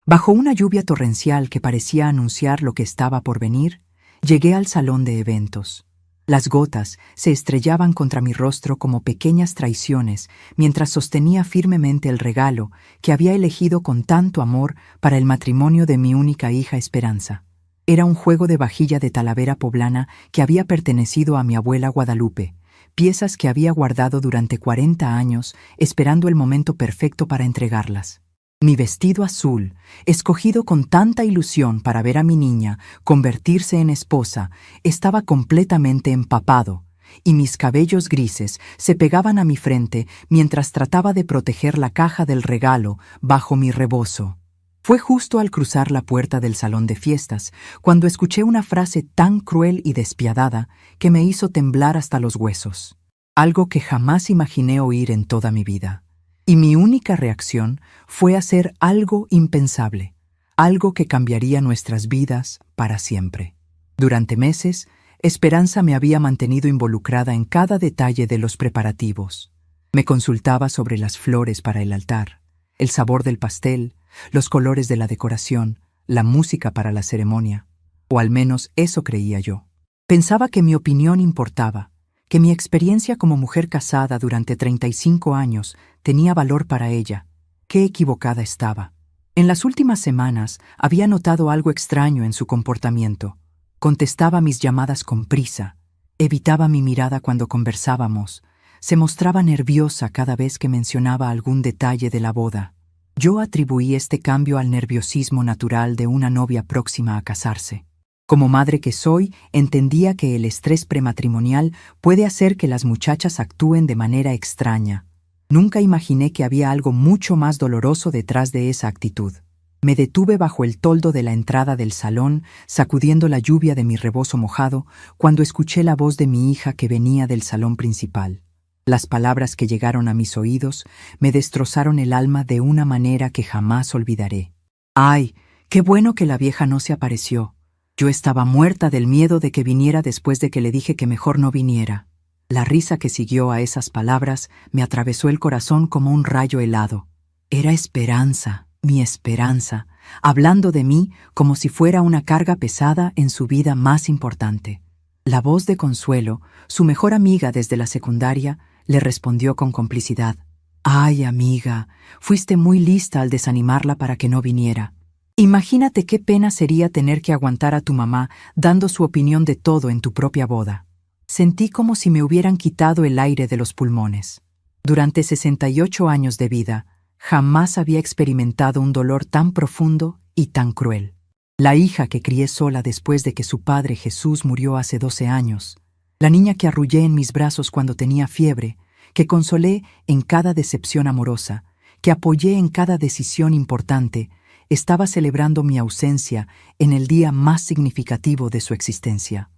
Bajo una lluvia torrencial que parecía anunciar lo que estaba por venir, llegué al salón de eventos. Las gotas se estrellaban contra mi rostro como pequeñas traiciones mientras sostenía firmemente el regalo que había elegido con tanto amor para el matrimonio de mi única hija Esperanza. Era un juego de vajilla de talavera poblana que había pertenecido a mi abuela Guadalupe, piezas que había guardado durante 40 años esperando el momento perfecto para entregarlas. Mi vestido azul, escogido con tanta ilusión para ver a mi niña convertirse en esposa, estaba completamente empapado, y mis cabellos grises se pegaban a mi frente mientras trataba de proteger la caja del regalo bajo mi rebozo. Fue justo al cruzar la puerta del salón de fiestas cuando escuché una frase tan cruel y despiadada que me hizo temblar hasta los huesos. Algo que jamás imaginé oír en toda mi vida. Y mi única reacción fue hacer algo impensable, algo que cambiaría nuestras vidas para siempre. Durante meses, Esperanza me había mantenido involucrada en cada detalle de los preparativos. Me consultaba sobre las flores para el altar, el sabor del pastel, los colores de la decoración, la música para la ceremonia. O al menos eso creía yo. Pensaba que mi opinión importaba, que mi experiencia como mujer casada durante 35 años tenía valor para ella. Qué equivocada estaba. En las últimas semanas había notado algo extraño en su comportamiento. Contestaba mis llamadas con prisa, evitaba mi mirada cuando conversábamos, se mostraba nerviosa cada vez que mencionaba algún detalle de la boda. Yo atribuí este cambio al nerviosismo natural de una novia próxima a casarse. Como madre que soy, entendía que el estrés prematrimonial puede hacer que las muchachas actúen de manera extraña. Nunca imaginé que había algo mucho más doloroso detrás de esa actitud. Me detuve bajo el toldo de la entrada del salón, sacudiendo la lluvia de mi rebozo mojado, cuando escuché la voz de mi hija que venía del salón principal. Las palabras que llegaron a mis oídos me destrozaron el alma de una manera que jamás olvidaré. ¡Ay, qué bueno que la vieja no se apareció! Yo estaba muerta del miedo de que viniera después de que le dije que mejor no viniera. La risa que siguió a esas palabras me atravesó el corazón como un rayo helado. Era Esperanza, mi Esperanza, hablando de mí como si fuera una carga pesada en su vida más importante. La voz de Consuelo, su mejor amiga desde la secundaria, le respondió con complicidad. «Ay, amiga, fuiste muy lista al desanimarla para que no viniera. Imagínate qué pena sería tener que aguantar a tu mamá dando su opinión de todo en tu propia boda». Sentí como si me hubieran quitado el aire de los pulmones. Durante 68 años de vida, jamás había experimentado un dolor tan profundo y tan cruel. La hija que crié sola después de que su padre Jesús murió hace 12 años, la niña que arrullé en mis brazos cuando tenía fiebre, que consolé en cada decepción amorosa, que apoyé en cada decisión importante, estaba celebrando mi ausencia en el día más significativo de su existencia.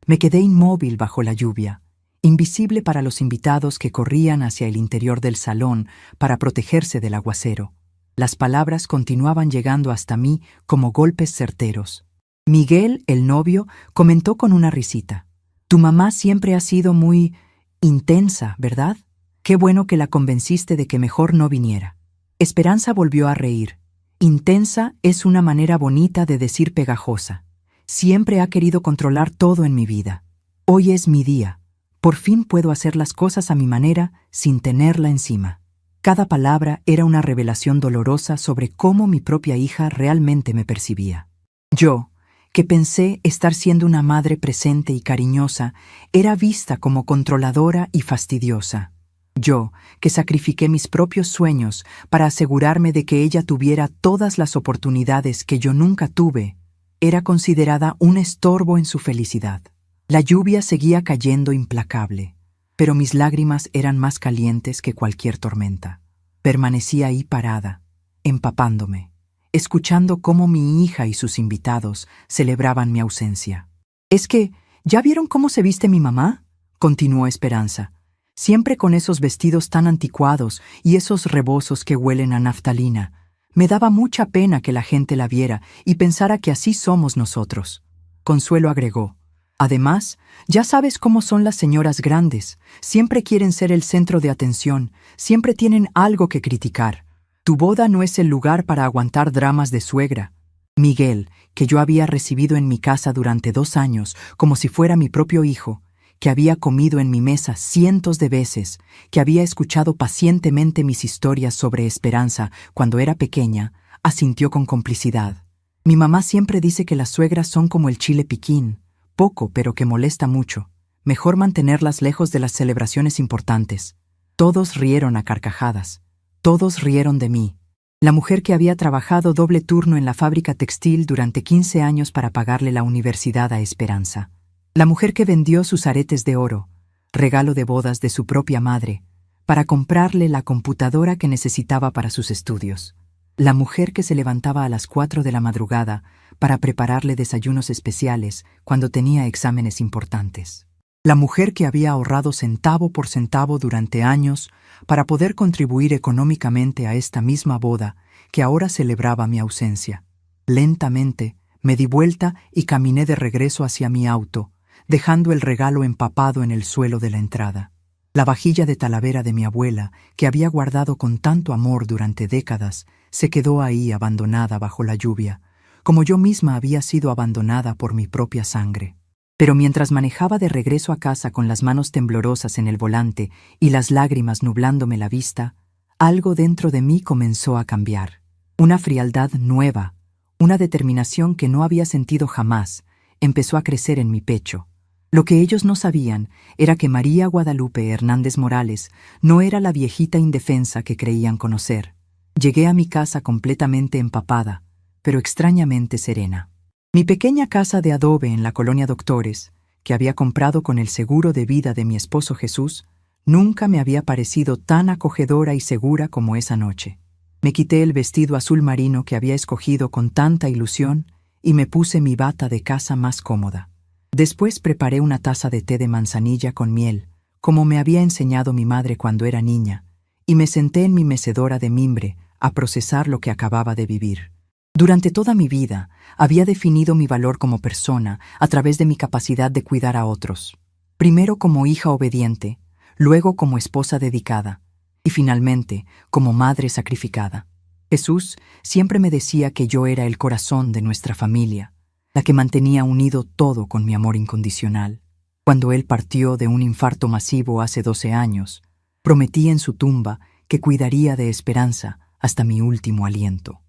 Me quedé inmóvil bajo la lluvia, invisible para los invitados que corrían hacia el interior del salón para protegerse del aguacero. Las palabras continuaban llegando hasta mí como golpes certeros. Miguel, el novio, comentó con una risita. «Tu mamá siempre ha sido muy intensa, ¿verdad? Qué bueno que la convenciste de que mejor no viniera». Esperanza volvió a reír. «Intensa es una manera bonita de decir pegajosa. Siempre ha querido controlar todo en mi vida. Hoy es mi día. Por fin puedo hacer las cosas a mi manera sin tenerla encima». Cada palabra era una revelación dolorosa sobre cómo mi propia hija realmente me percibía. Yo, que pensé estar siendo una madre presente y cariñosa, era vista como controladora y fastidiosa. Yo, que sacrifiqué mis propios sueños para asegurarme de que ella tuviera todas las oportunidades que yo nunca tuve, era considerada un estorbo en su felicidad. La lluvia seguía cayendo implacable, pero mis lágrimas eran más calientes que cualquier tormenta. Permanecí ahí parada, empapándome, escuchando cómo mi hija y sus invitados celebraban mi ausencia. «¿Es que ya vieron cómo se viste mi mamá?», continuó Esperanza. «Siempre con esos vestidos tan anticuados y esos rebozos que huelen a naftalina. Me daba mucha pena que la gente la viera y pensara que así somos nosotros». Consuelo agregó. «Además, ya sabes cómo son las señoras grandes. Siempre quieren ser el centro de atención, siempre tienen algo que criticar. Tu boda no es el lugar para aguantar dramas de suegra. Miguel, que yo había recibido en mi casa durante 2 años, como si fuera mi propio hijo, que había comido en mi mesa cientos de veces, que había escuchado pacientemente mis historias sobre esperanza cuando era pequeña, asintió con complicidad. Mi mamá siempre dice que las suegras son como el chile piquín, poco pero que molesta mucho. Mejor mantenerlas lejos de las celebraciones importantes. Todos rieron a carcajadas. Todos rieron de mí. La mujer que había trabajado doble turno en la fábrica textil durante 15 años para pagarle la universidad a Esperanza. La mujer que vendió sus aretes de oro, regalo de bodas de su propia madre, para comprarle la computadora que necesitaba para sus estudios. La mujer que se levantaba a las 4 de la madrugada para prepararle desayunos especiales cuando tenía exámenes importantes. La mujer que había ahorrado centavo por centavo durante años para poder contribuir económicamente a esta misma boda que ahora celebraba mi ausencia. Lentamente me di vuelta y caminé de regreso hacia mi auto, dejando el regalo empapado en el suelo de la entrada. La vajilla de talavera de mi abuela, que había guardado con tanto amor durante décadas, se quedó ahí abandonada bajo la lluvia, como yo misma había sido abandonada por mi propia sangre. Pero mientras manejaba de regreso a casa con las manos temblorosas en el volante y las lágrimas nublándome la vista, algo dentro de mí comenzó a cambiar. Una frialdad nueva, una determinación que no había sentido jamás, empezó a crecer en mi pecho. Lo que ellos no sabían era que María Guadalupe Hernández Morales no era la viejita indefensa que creían conocer. Llegué a mi casa completamente empapada, pero extrañamente serena. Mi pequeña casa de adobe en la colonia Doctores, que había comprado con el seguro de vida de mi esposo Jesús, nunca me había parecido tan acogedora y segura como esa noche. Me quité el vestido azul marino que había escogido con tanta ilusión y me puse mi bata de casa más cómoda. Después preparé una taza de té de manzanilla con miel, como me había enseñado mi madre cuando era niña, y me senté en mi mecedora de mimbre a procesar lo que acababa de vivir. Durante toda mi vida había definido mi valor como persona a través de mi capacidad de cuidar a otros. Primero como hija obediente, luego como esposa dedicada y finalmente como madre sacrificada. Jesús siempre me decía que yo era el corazón de nuestra familia, la que mantenía unido todo con mi amor incondicional. Cuando él partió de un infarto masivo hace 12 años, prometí en su tumba que cuidaría de Esperanza hasta mi último aliento.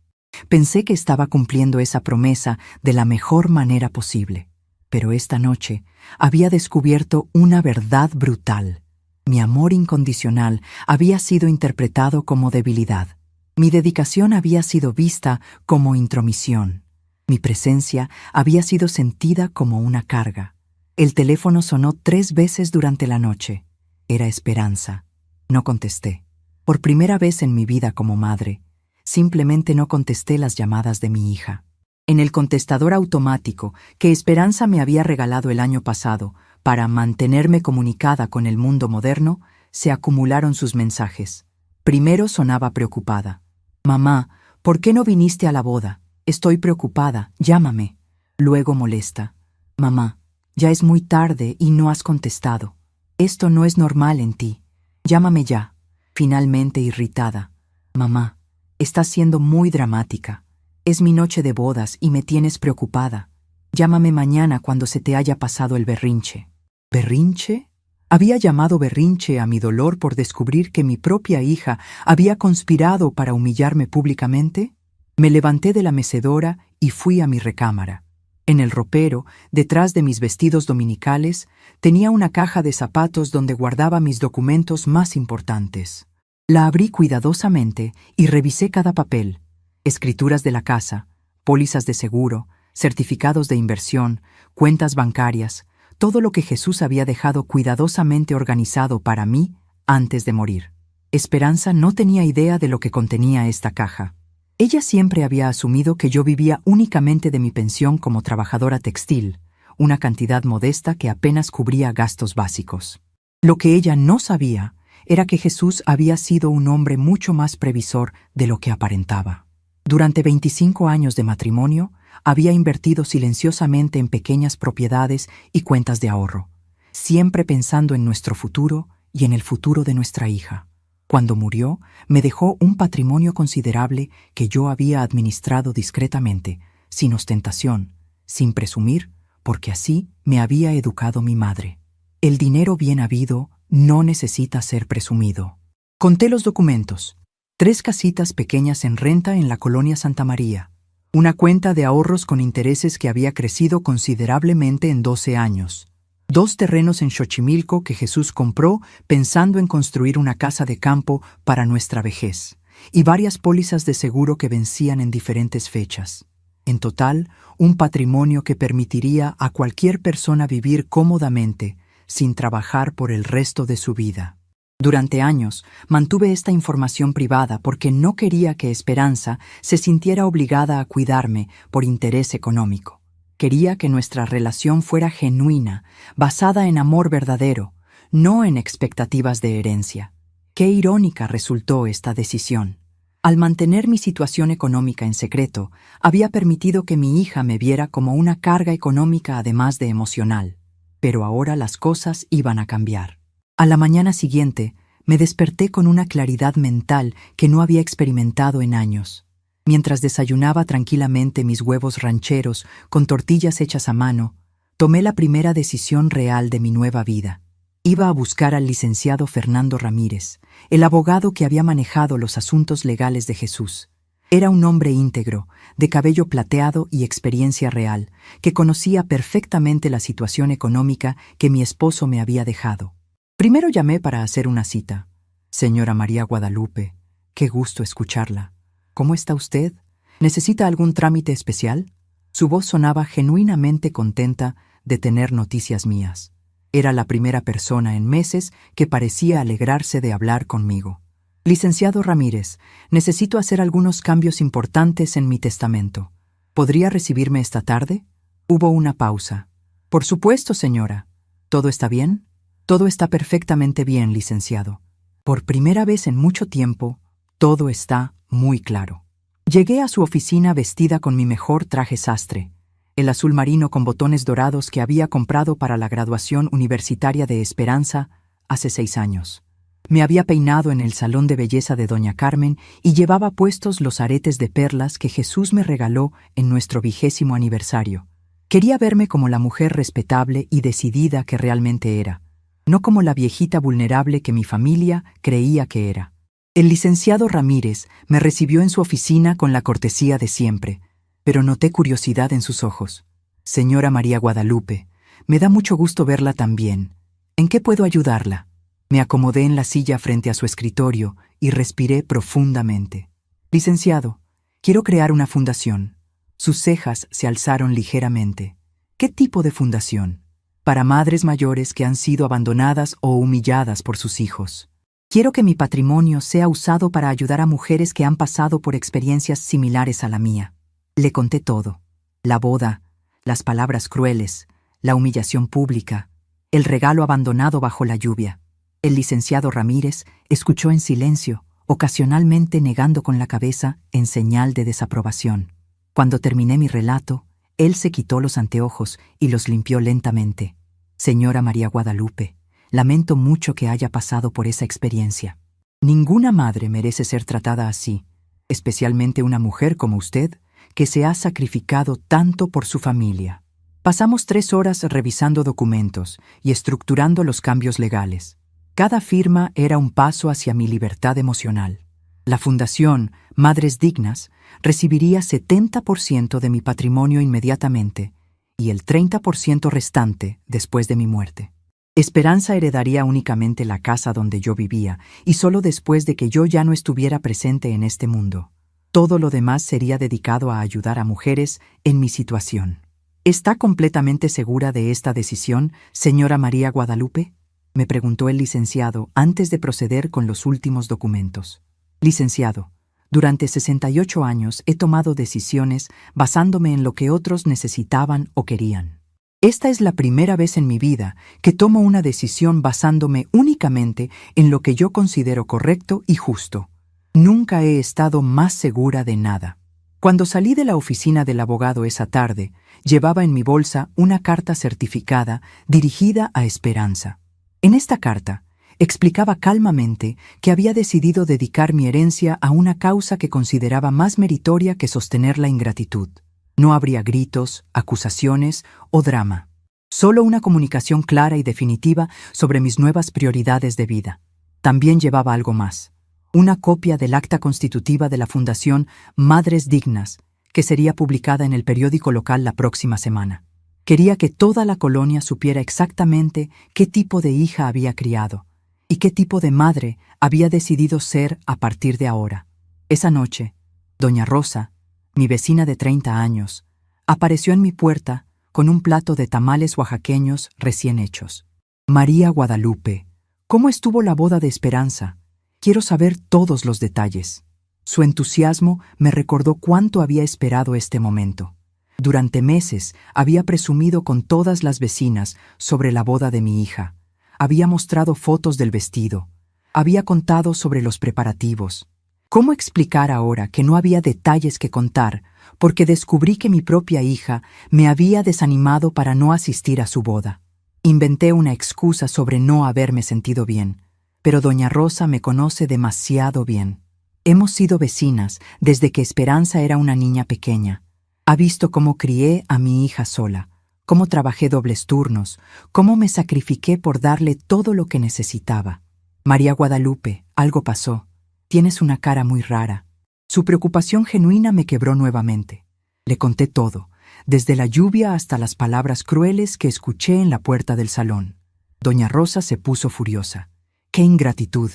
Pensé que estaba cumpliendo esa promesa de la mejor manera posible, pero esta noche había descubierto una verdad brutal. Mi amor incondicional había sido interpretado como debilidad. Mi dedicación había sido vista como intromisión. Mi presencia había sido sentida como una carga. El teléfono sonó 3 veces durante la noche. Era Esperanza. No contesté. Por primera vez en mi vida como madre, simplemente no contesté las llamadas de mi hija. En el contestador automático que Esperanza me había regalado el año pasado para mantenerme comunicada con el mundo moderno, se acumularon sus mensajes. Primero sonaba preocupada. «Mamá, ¿por qué no viniste a la boda? Estoy preocupada, llámame». Luego molesta. «Mamá, ya es muy tarde y no has contestado. Esto no es normal en ti. Llámame ya». Finalmente irritada. «Mamá, estás siendo muy dramática. Es mi noche de bodas y me tienes preocupada. Llámame mañana cuando se te haya pasado el berrinche». ¿Berrinche? ¿Había llamado berrinche a mi dolor por descubrir que mi propia hija había conspirado para humillarme públicamente? Me levanté de la mecedora y fui a mi recámara. En el ropero, detrás de mis vestidos dominicales, tenía una caja de zapatos donde guardaba mis documentos más importantes. La abrí cuidadosamente y revisé cada papel: escrituras de la casa, pólizas de seguro, certificados de inversión, cuentas bancarias, todo lo que Jesús había dejado cuidadosamente organizado para mí antes de morir. Esperanza no tenía idea de lo que contenía esta caja. Ella siempre había asumido que yo vivía únicamente de mi pensión como trabajadora textil, una cantidad modesta que apenas cubría gastos básicos. Lo que ella no sabía era que Jesús había sido un hombre mucho más previsor de lo que aparentaba. Durante 25 años de matrimonio, había invertido silenciosamente en pequeñas propiedades y cuentas de ahorro, siempre pensando en nuestro futuro y en el futuro de nuestra hija. Cuando murió, me dejó un patrimonio considerable que yo había administrado discretamente, sin ostentación, sin presumir, porque así me había educado mi madre. El dinero bien habido no necesita ser presumido. Conté los documentos. 3 casitas pequeñas en renta en la colonia Santa María. Una cuenta de ahorros con intereses que había crecido considerablemente en 12 años. 2 terrenos en Xochimilco que Jesús compró pensando en construir una casa de campo para nuestra vejez, y varias pólizas de seguro que vencían en diferentes fechas. En total, un patrimonio que permitiría a cualquier persona vivir cómodamente, sin trabajar por el resto de su vida. Durante años, mantuve esta información privada porque no quería que Esperanza se sintiera obligada a cuidarme por interés económico. Quería que nuestra relación fuera genuina, basada en amor verdadero, no en expectativas de herencia. Qué irónica resultó esta decisión. Al mantener mi situación económica en secreto, había permitido que mi hija me viera como una carga económica además de emocional. Pero ahora las cosas iban a cambiar. A la mañana siguiente, me desperté con una claridad mental que no había experimentado en años. Mientras desayunaba tranquilamente mis huevos rancheros con tortillas hechas a mano, tomé la primera decisión real de mi nueva vida. Iba a buscar al licenciado Fernando Ramírez, el abogado que había manejado los asuntos legales de Jesús. Era un hombre íntegro, de cabello plateado y experiencia real, que conocía perfectamente la situación económica que mi esposo me había dejado. Primero llamé para hacer una cita. Señora María Guadalupe, qué gusto escucharla. ¿Cómo está usted? ¿Necesita algún trámite especial? Su voz sonaba genuinamente contenta de tener noticias mías. Era la primera persona en meses que parecía alegrarse de hablar conmigo. Licenciado Ramírez, necesito hacer algunos cambios importantes en mi testamento. ¿Podría recibirme esta tarde? Hubo una pausa. Por supuesto, señora. ¿Todo está bien? Todo está perfectamente bien, licenciado. Por primera vez en mucho tiempo, todo está muy claro. Llegué a su oficina vestida con mi mejor traje sastre, el azul marino con botones dorados que había comprado para la graduación universitaria de Esperanza hace 6 años. Me había peinado en el salón de belleza de doña Carmen y llevaba puestos los aretes de perlas que Jesús me regaló en nuestro 20º aniversario. Quería verme como la mujer respetable y decidida que realmente era, no como la viejita vulnerable que mi familia creía que era. El licenciado Ramírez me recibió en su oficina con la cortesía de siempre, pero noté curiosidad en sus ojos. Señora María Guadalupe, me da mucho gusto verla también. ¿En qué puedo ayudarla? Me acomodé en la silla frente a su escritorio y respiré profundamente. Licenciado, quiero crear una fundación. Sus cejas se alzaron ligeramente. ¿Qué tipo de fundación? Para madres mayores que han sido abandonadas o humilladas por sus hijos. Quiero que mi patrimonio sea usado para ayudar a mujeres que han pasado por experiencias similares a la mía. Le conté todo. La boda, las palabras crueles, la humillación pública, el regalo abandonado bajo la lluvia. El licenciado Ramírez escuchó en silencio, ocasionalmente negando con la cabeza en señal de desaprobación. Cuando terminé mi relato, él se quitó los anteojos y los limpió lentamente. Señora María Guadalupe, lamento mucho que haya pasado por esa experiencia. Ninguna madre merece ser tratada así, especialmente una mujer como usted, que se ha sacrificado tanto por su familia. Pasamos 3 horas revisando documentos y estructurando los cambios legales. Cada firma era un paso hacia mi libertad emocional. La Fundación Madres Dignas recibiría 70% de mi patrimonio inmediatamente y el 30% restante después de mi muerte. Esperanza heredaría únicamente la casa donde yo vivía y solo después de que yo ya no estuviera presente en este mundo. Todo lo demás sería dedicado a ayudar a mujeres en mi situación. ¿Está completamente segura de esta decisión, señora María Guadalupe?, me preguntó el licenciado antes de proceder con los últimos documentos. Licenciado, durante 68 años he tomado decisiones basándome en lo que otros necesitaban o querían. Esta es la primera vez en mi vida que tomo una decisión basándome únicamente en lo que yo considero correcto y justo. Nunca he estado más segura de nada. Cuando salí de la oficina del abogado esa tarde, llevaba en mi bolsa una carta certificada dirigida a Esperanza. En esta carta, Explicaba calmamente que había decidido dedicar mi herencia a una causa que consideraba más meritoria que sostener la ingratitud. No habría gritos, acusaciones o drama. Solo una comunicación clara y definitiva sobre mis nuevas prioridades de vida. También llevaba algo más. Una copia del acta constitutiva de la Fundación Madres Dignas, que sería publicada en el periódico local la próxima semana. Quería que toda la colonia supiera exactamente qué tipo de hija había criado y qué tipo de madre había decidido ser a partir de ahora. Esa noche, doña Rosa, mi vecina de 30 años, apareció en mi puerta con un plato de tamales oaxaqueños recién hechos. María Guadalupe, ¿cómo estuvo la boda de Esperanza? Quiero saber todos los detalles. Su entusiasmo me recordó cuánto había esperado este momento. Durante meses había presumido con todas las vecinas sobre la boda de mi hija. Había mostrado fotos del vestido. Había contado sobre los preparativos. ¿Cómo explicar ahora que no había detalles que contar porque descubrí que mi propia hija me había desanimado para no asistir a su boda? Inventé una excusa sobre no haberme sentido bien, pero doña Rosa me conoce demasiado bien. Hemos sido vecinas desde que Esperanza era una niña pequeña. Ha visto cómo crié a mi hija sola, cómo trabajé dobles turnos, cómo me sacrifiqué por darle todo lo que necesitaba. María Guadalupe, algo pasó. Tienes una cara muy rara. Su preocupación genuina me quebró nuevamente. Le conté todo, desde la lluvia hasta las palabras crueles que escuché en la puerta del salón. Doña Rosa se puso furiosa. ¡Qué ingratitud!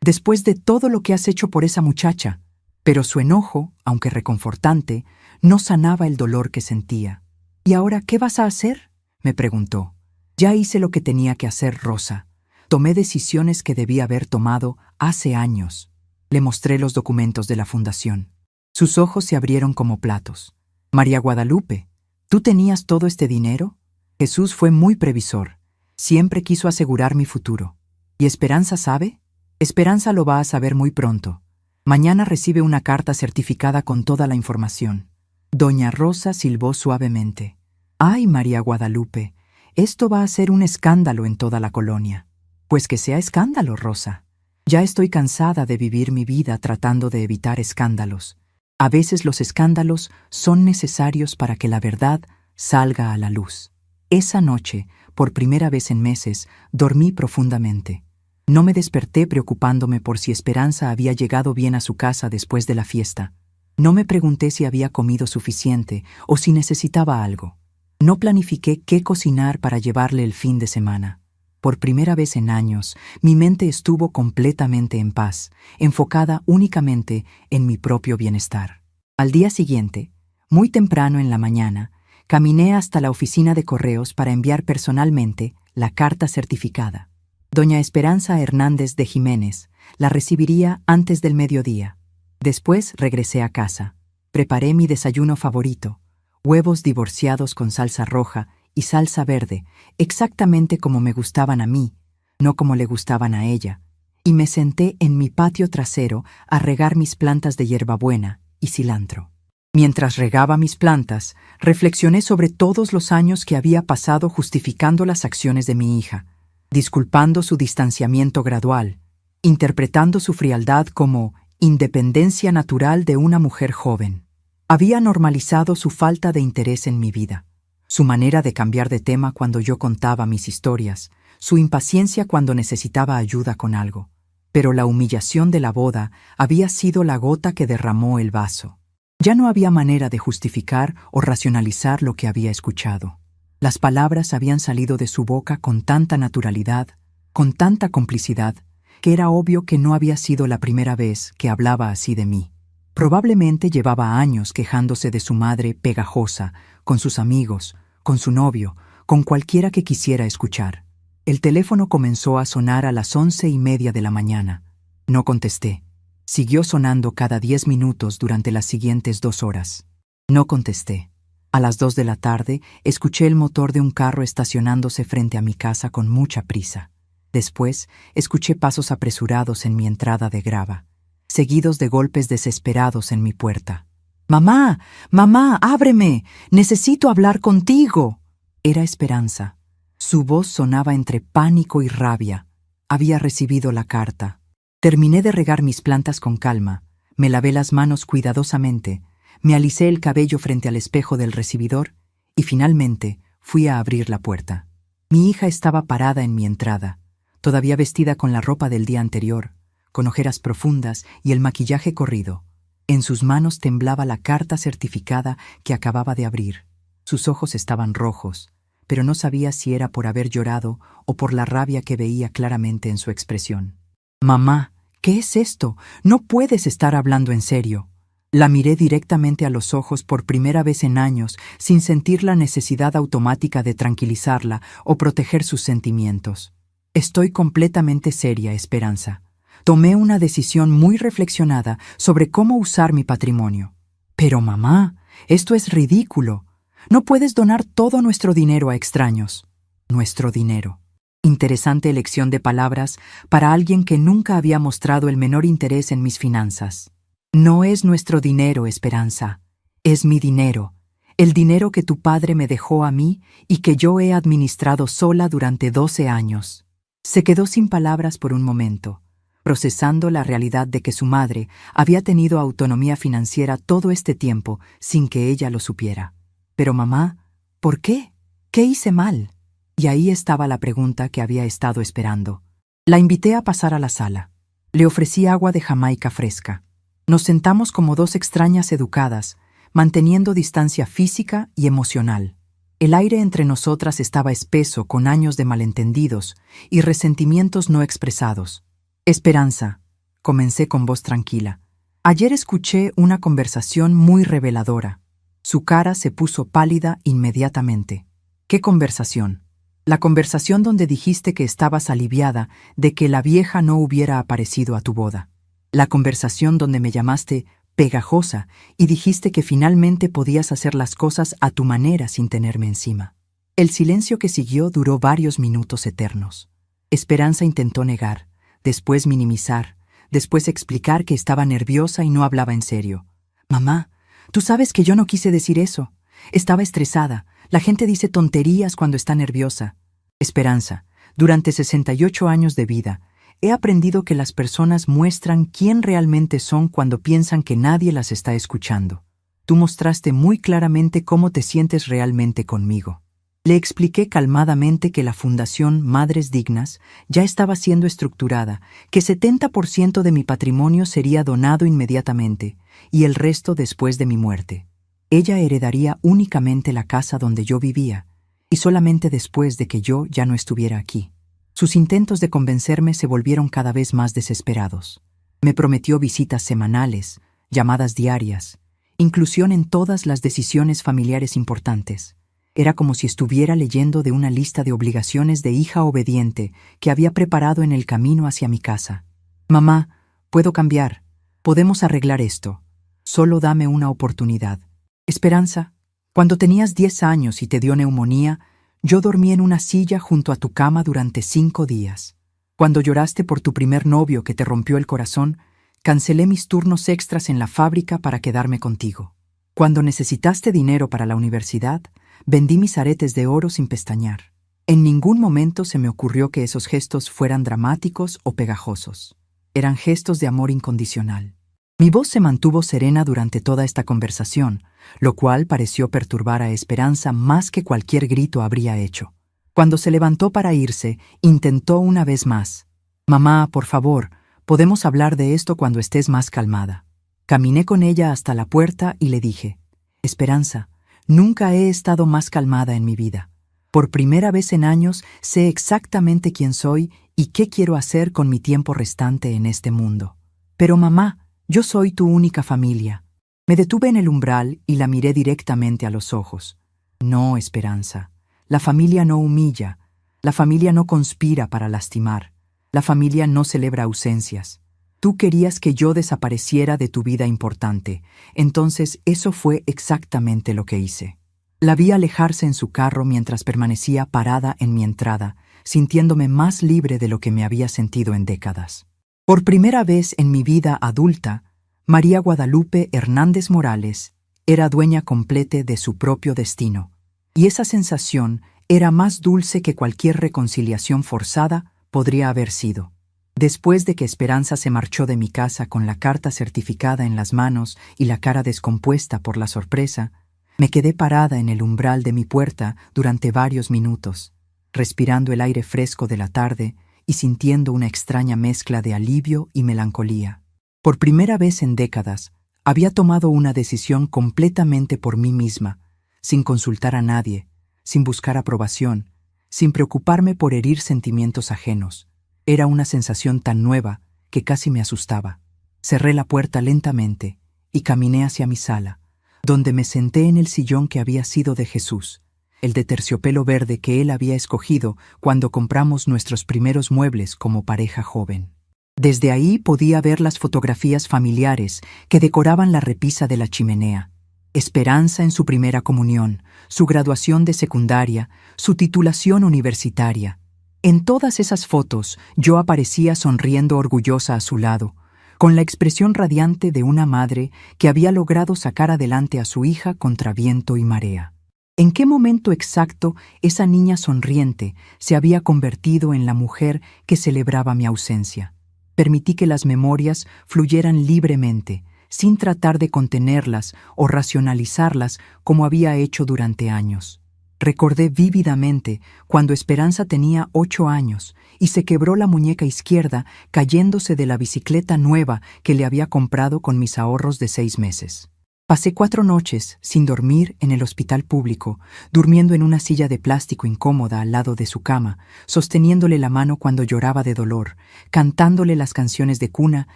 Después de todo lo que has hecho por esa muchacha. Pero su enojo, aunque reconfortante, no sanaba el dolor que sentía. ¿Y ahora qué vas a hacer?, me preguntó. Ya hice lo que tenía que hacer, Rosa. Tomé decisiones que debía haber tomado hace años. Le mostré los documentos de la fundación. Sus ojos se abrieron como platos. María Guadalupe, ¿tú tenías todo este dinero? Jesús fue muy previsor. Siempre quiso asegurar mi futuro. ¿Y Esperanza sabe? Esperanza lo va a saber muy pronto. Mañana recibe una carta certificada con toda la información. Doña Rosa silbó suavemente. ¡Ay, María Guadalupe! Esto va a ser un escándalo en toda la colonia. Pues que sea escándalo, Rosa. Ya estoy cansada de vivir mi vida tratando de evitar escándalos. A veces los escándalos son necesarios para que la verdad salga a la luz. Esa noche, por primera vez en meses, dormí profundamente. No me desperté preocupándome por si Esperanza había llegado bien a su casa después de la fiesta. No me pregunté si había comido suficiente o si necesitaba algo. No planifiqué qué cocinar para llevarle el fin de semana. Por primera vez en años, mi mente estuvo completamente en paz, enfocada únicamente en mi propio bienestar. Al día siguiente, muy temprano en la mañana, caminé hasta la oficina de correos para enviar personalmente la carta certificada. Doña Esperanza Hernández de Jiménez la recibiría antes del mediodía. Después regresé a casa. Preparé mi desayuno favorito, huevos divorciados con salsa roja y salsa verde, exactamente como me gustaban a mí, no como le gustaban a ella, y me senté en mi patio trasero a regar mis plantas de hierbabuena y cilantro. Mientras regaba mis plantas, reflexioné sobre todos los años que había pasado justificando las acciones de mi hija, disculpando su distanciamiento gradual, interpretando su frialdad como independencia natural de una mujer joven. Había normalizado su falta de interés en mi vida, su manera de cambiar de tema cuando yo contaba mis historias, su impaciencia cuando necesitaba ayuda con algo. Pero la humillación de la boda había sido la gota que derramó el vaso. Ya no había manera de justificar o racionalizar lo que había escuchado. Las palabras habían salido de su boca con tanta naturalidad, con tanta complicidad, que era obvio que no había sido la primera vez que hablaba así de mí. Probablemente llevaba años quejándose de su madre pegajosa, con sus amigos, con su novio, con cualquiera que quisiera escuchar. El teléfono comenzó a sonar a las 11:30 de la mañana. No contesté. Siguió sonando cada 10 minutos durante las siguientes 2 horas. No contesté. A las 2 de la tarde, escuché el motor de un carro estacionándose frente a mi casa con mucha prisa. Después, escuché pasos apresurados en mi entrada de grava, seguidos de golpes desesperados en mi puerta. «¡Mamá! ¡Mamá! ¡Ábreme! ¡Necesito hablar contigo!». Era Esperanza. Su voz sonaba entre pánico y rabia. Había recibido la carta. Terminé de regar mis plantas con calma, me lavé las manos cuidadosamente, me alisé el cabello frente al espejo del recibidor y finalmente fui a abrir la puerta. Mi hija estaba parada en mi entrada, todavía vestida con la ropa del día anterior, con ojeras profundas y el maquillaje corrido. En sus manos temblaba la carta certificada que acababa de abrir. Sus ojos estaban rojos, pero no sabía si era por haber llorado o por la rabia que veía claramente en su expresión. «Mamá, ¿qué es esto? No puedes estar hablando en serio». La miré directamente a los ojos por primera vez en años, sin sentir la necesidad automática de tranquilizarla o proteger sus sentimientos. «Estoy completamente seria, Esperanza. Tomé una decisión muy reflexionada sobre cómo usar mi patrimonio». «Pero mamá, esto es ridículo. No puedes donar todo nuestro dinero a extraños». «Nuestro dinero». Interesante elección de palabras para alguien que nunca había mostrado el menor interés en mis finanzas. «No es nuestro dinero, Esperanza. Es mi dinero. El dinero que tu padre me dejó a mí y que yo he administrado sola durante 12 años». Se quedó sin palabras por un momento, procesando la realidad de que su madre había tenido autonomía financiera todo este tiempo sin que ella lo supiera. «Pero mamá, ¿por qué? ¿Qué hice mal?» Y ahí estaba la pregunta que había estado esperando. La invité a pasar a la sala. Le ofrecí agua de Jamaica fresca. Nos sentamos como dos extrañas educadas, manteniendo distancia física y emocional. El aire entre nosotras estaba espeso con años de malentendidos y resentimientos no expresados. «Esperanza», comencé con voz tranquila. «Ayer escuché una conversación muy reveladora». Su cara se puso pálida inmediatamente. «¿Qué conversación?» «La conversación donde dijiste que estabas aliviada de que la vieja no hubiera aparecido a tu boda. La conversación donde me llamaste pegajosa y dijiste que finalmente podías hacer las cosas a tu manera sin tenerme encima». El silencio que siguió duró varios minutos eternos. Esperanza intentó negar, después minimizar, después explicar que estaba nerviosa y no hablaba en serio. «Mamá, tú sabes que yo no quise decir eso. Estaba estresada. La gente dice tonterías cuando está nerviosa». «Esperanza, durante 68 años de vida, he aprendido que las personas muestran quién realmente son cuando piensan que nadie las está escuchando. Tú mostraste muy claramente cómo te sientes realmente conmigo». Le expliqué calmadamente que la Fundación Madres Dignas ya estaba siendo estructurada, que 70% de mi patrimonio sería donado inmediatamente y el resto después de mi muerte. Ella heredaría únicamente la casa donde yo vivía, y solamente después de que yo ya no estuviera aquí. Sus intentos de convencerme se volvieron cada vez más desesperados. Me prometió visitas semanales, llamadas diarias, inclusión en todas las decisiones familiares importantes. Era como si estuviera leyendo de una lista de obligaciones de hija obediente que había preparado en el camino hacia mi casa. «Mamá, puedo cambiar. Podemos arreglar esto. Solo dame una oportunidad». «Esperanza, cuando tenías 10 años y te dio neumonía, yo dormí en una silla junto a tu cama durante 5 días. Cuando lloraste por tu primer novio que te rompió el corazón, cancelé mis turnos extras en la fábrica para quedarme contigo. Cuando necesitaste dinero para la universidad, vendí mis aretes de oro sin pestañear. En ningún momento se me ocurrió que esos gestos fueran dramáticos o pegajosos. Eran gestos de amor incondicional». Mi voz se mantuvo serena durante toda esta conversación, lo cual pareció perturbar a Esperanza más que cualquier grito habría hecho. Cuando se levantó para irse, intentó una vez más. «Mamá, por favor, podemos hablar de esto cuando estés más calmada». Caminé con ella hasta la puerta y le dije: «Esperanza, nunca he estado más calmada en mi vida. Por primera vez en años sé exactamente quién soy y qué quiero hacer con mi tiempo restante en este mundo. Pero mamá, yo soy tu única familia». Me detuve en el umbral y la miré directamente a los ojos. «No, Esperanza, la familia no humilla, la familia no conspira para lastimar, la familia no celebra ausencias. Tú querías que yo desapareciera de tu vida importante, entonces eso fue exactamente lo que hice». La vi alejarse en su carro mientras permanecía parada en mi entrada, sintiéndome más libre de lo que me había sentido en décadas. Por primera vez en mi vida adulta, María Guadalupe Hernández Morales era dueña completa de su propio destino, y esa sensación era más dulce que cualquier reconciliación forzada podría haber sido. Después de que Esperanza se marchó de mi casa con la carta certificada en las manos y la cara descompuesta por la sorpresa, me quedé parada en el umbral de mi puerta durante varios minutos, respirando el aire fresco de la tarde y sintiendo una extraña mezcla de alivio y melancolía. Por primera vez en décadas, había tomado una decisión completamente por mí misma, sin consultar a nadie, sin buscar aprobación, sin preocuparme por herir sentimientos ajenos. Era una sensación tan nueva que casi me asustaba. Cerré la puerta lentamente y caminé hacia mi sala, donde me senté en el sillón que había sido de Jesús, el de terciopelo verde que él había escogido cuando compramos nuestros primeros muebles como pareja joven. Desde ahí podía ver las fotografías familiares que decoraban la repisa de la chimenea. Esperanza en su primera comunión, su graduación de secundaria, su titulación universitaria. En todas esas fotos yo aparecía sonriendo orgullosa a su lado, con la expresión radiante de una madre que había logrado sacar adelante a su hija contra viento y marea. ¿En qué momento exacto esa niña sonriente se había convertido en la mujer que celebraba mi ausencia? Permití que las memorias fluyeran libremente, sin tratar de contenerlas o racionalizarlas como había hecho durante años. Recordé vívidamente cuando Esperanza tenía 8 años y se quebró la muñeca izquierda cayéndose de la bicicleta nueva que le había comprado con mis ahorros de 6 meses. Pasé 4 noches sin dormir en el hospital público, durmiendo en una silla de plástico incómoda al lado de su cama, sosteniéndole la mano cuando lloraba de dolor, cantándole las canciones de cuna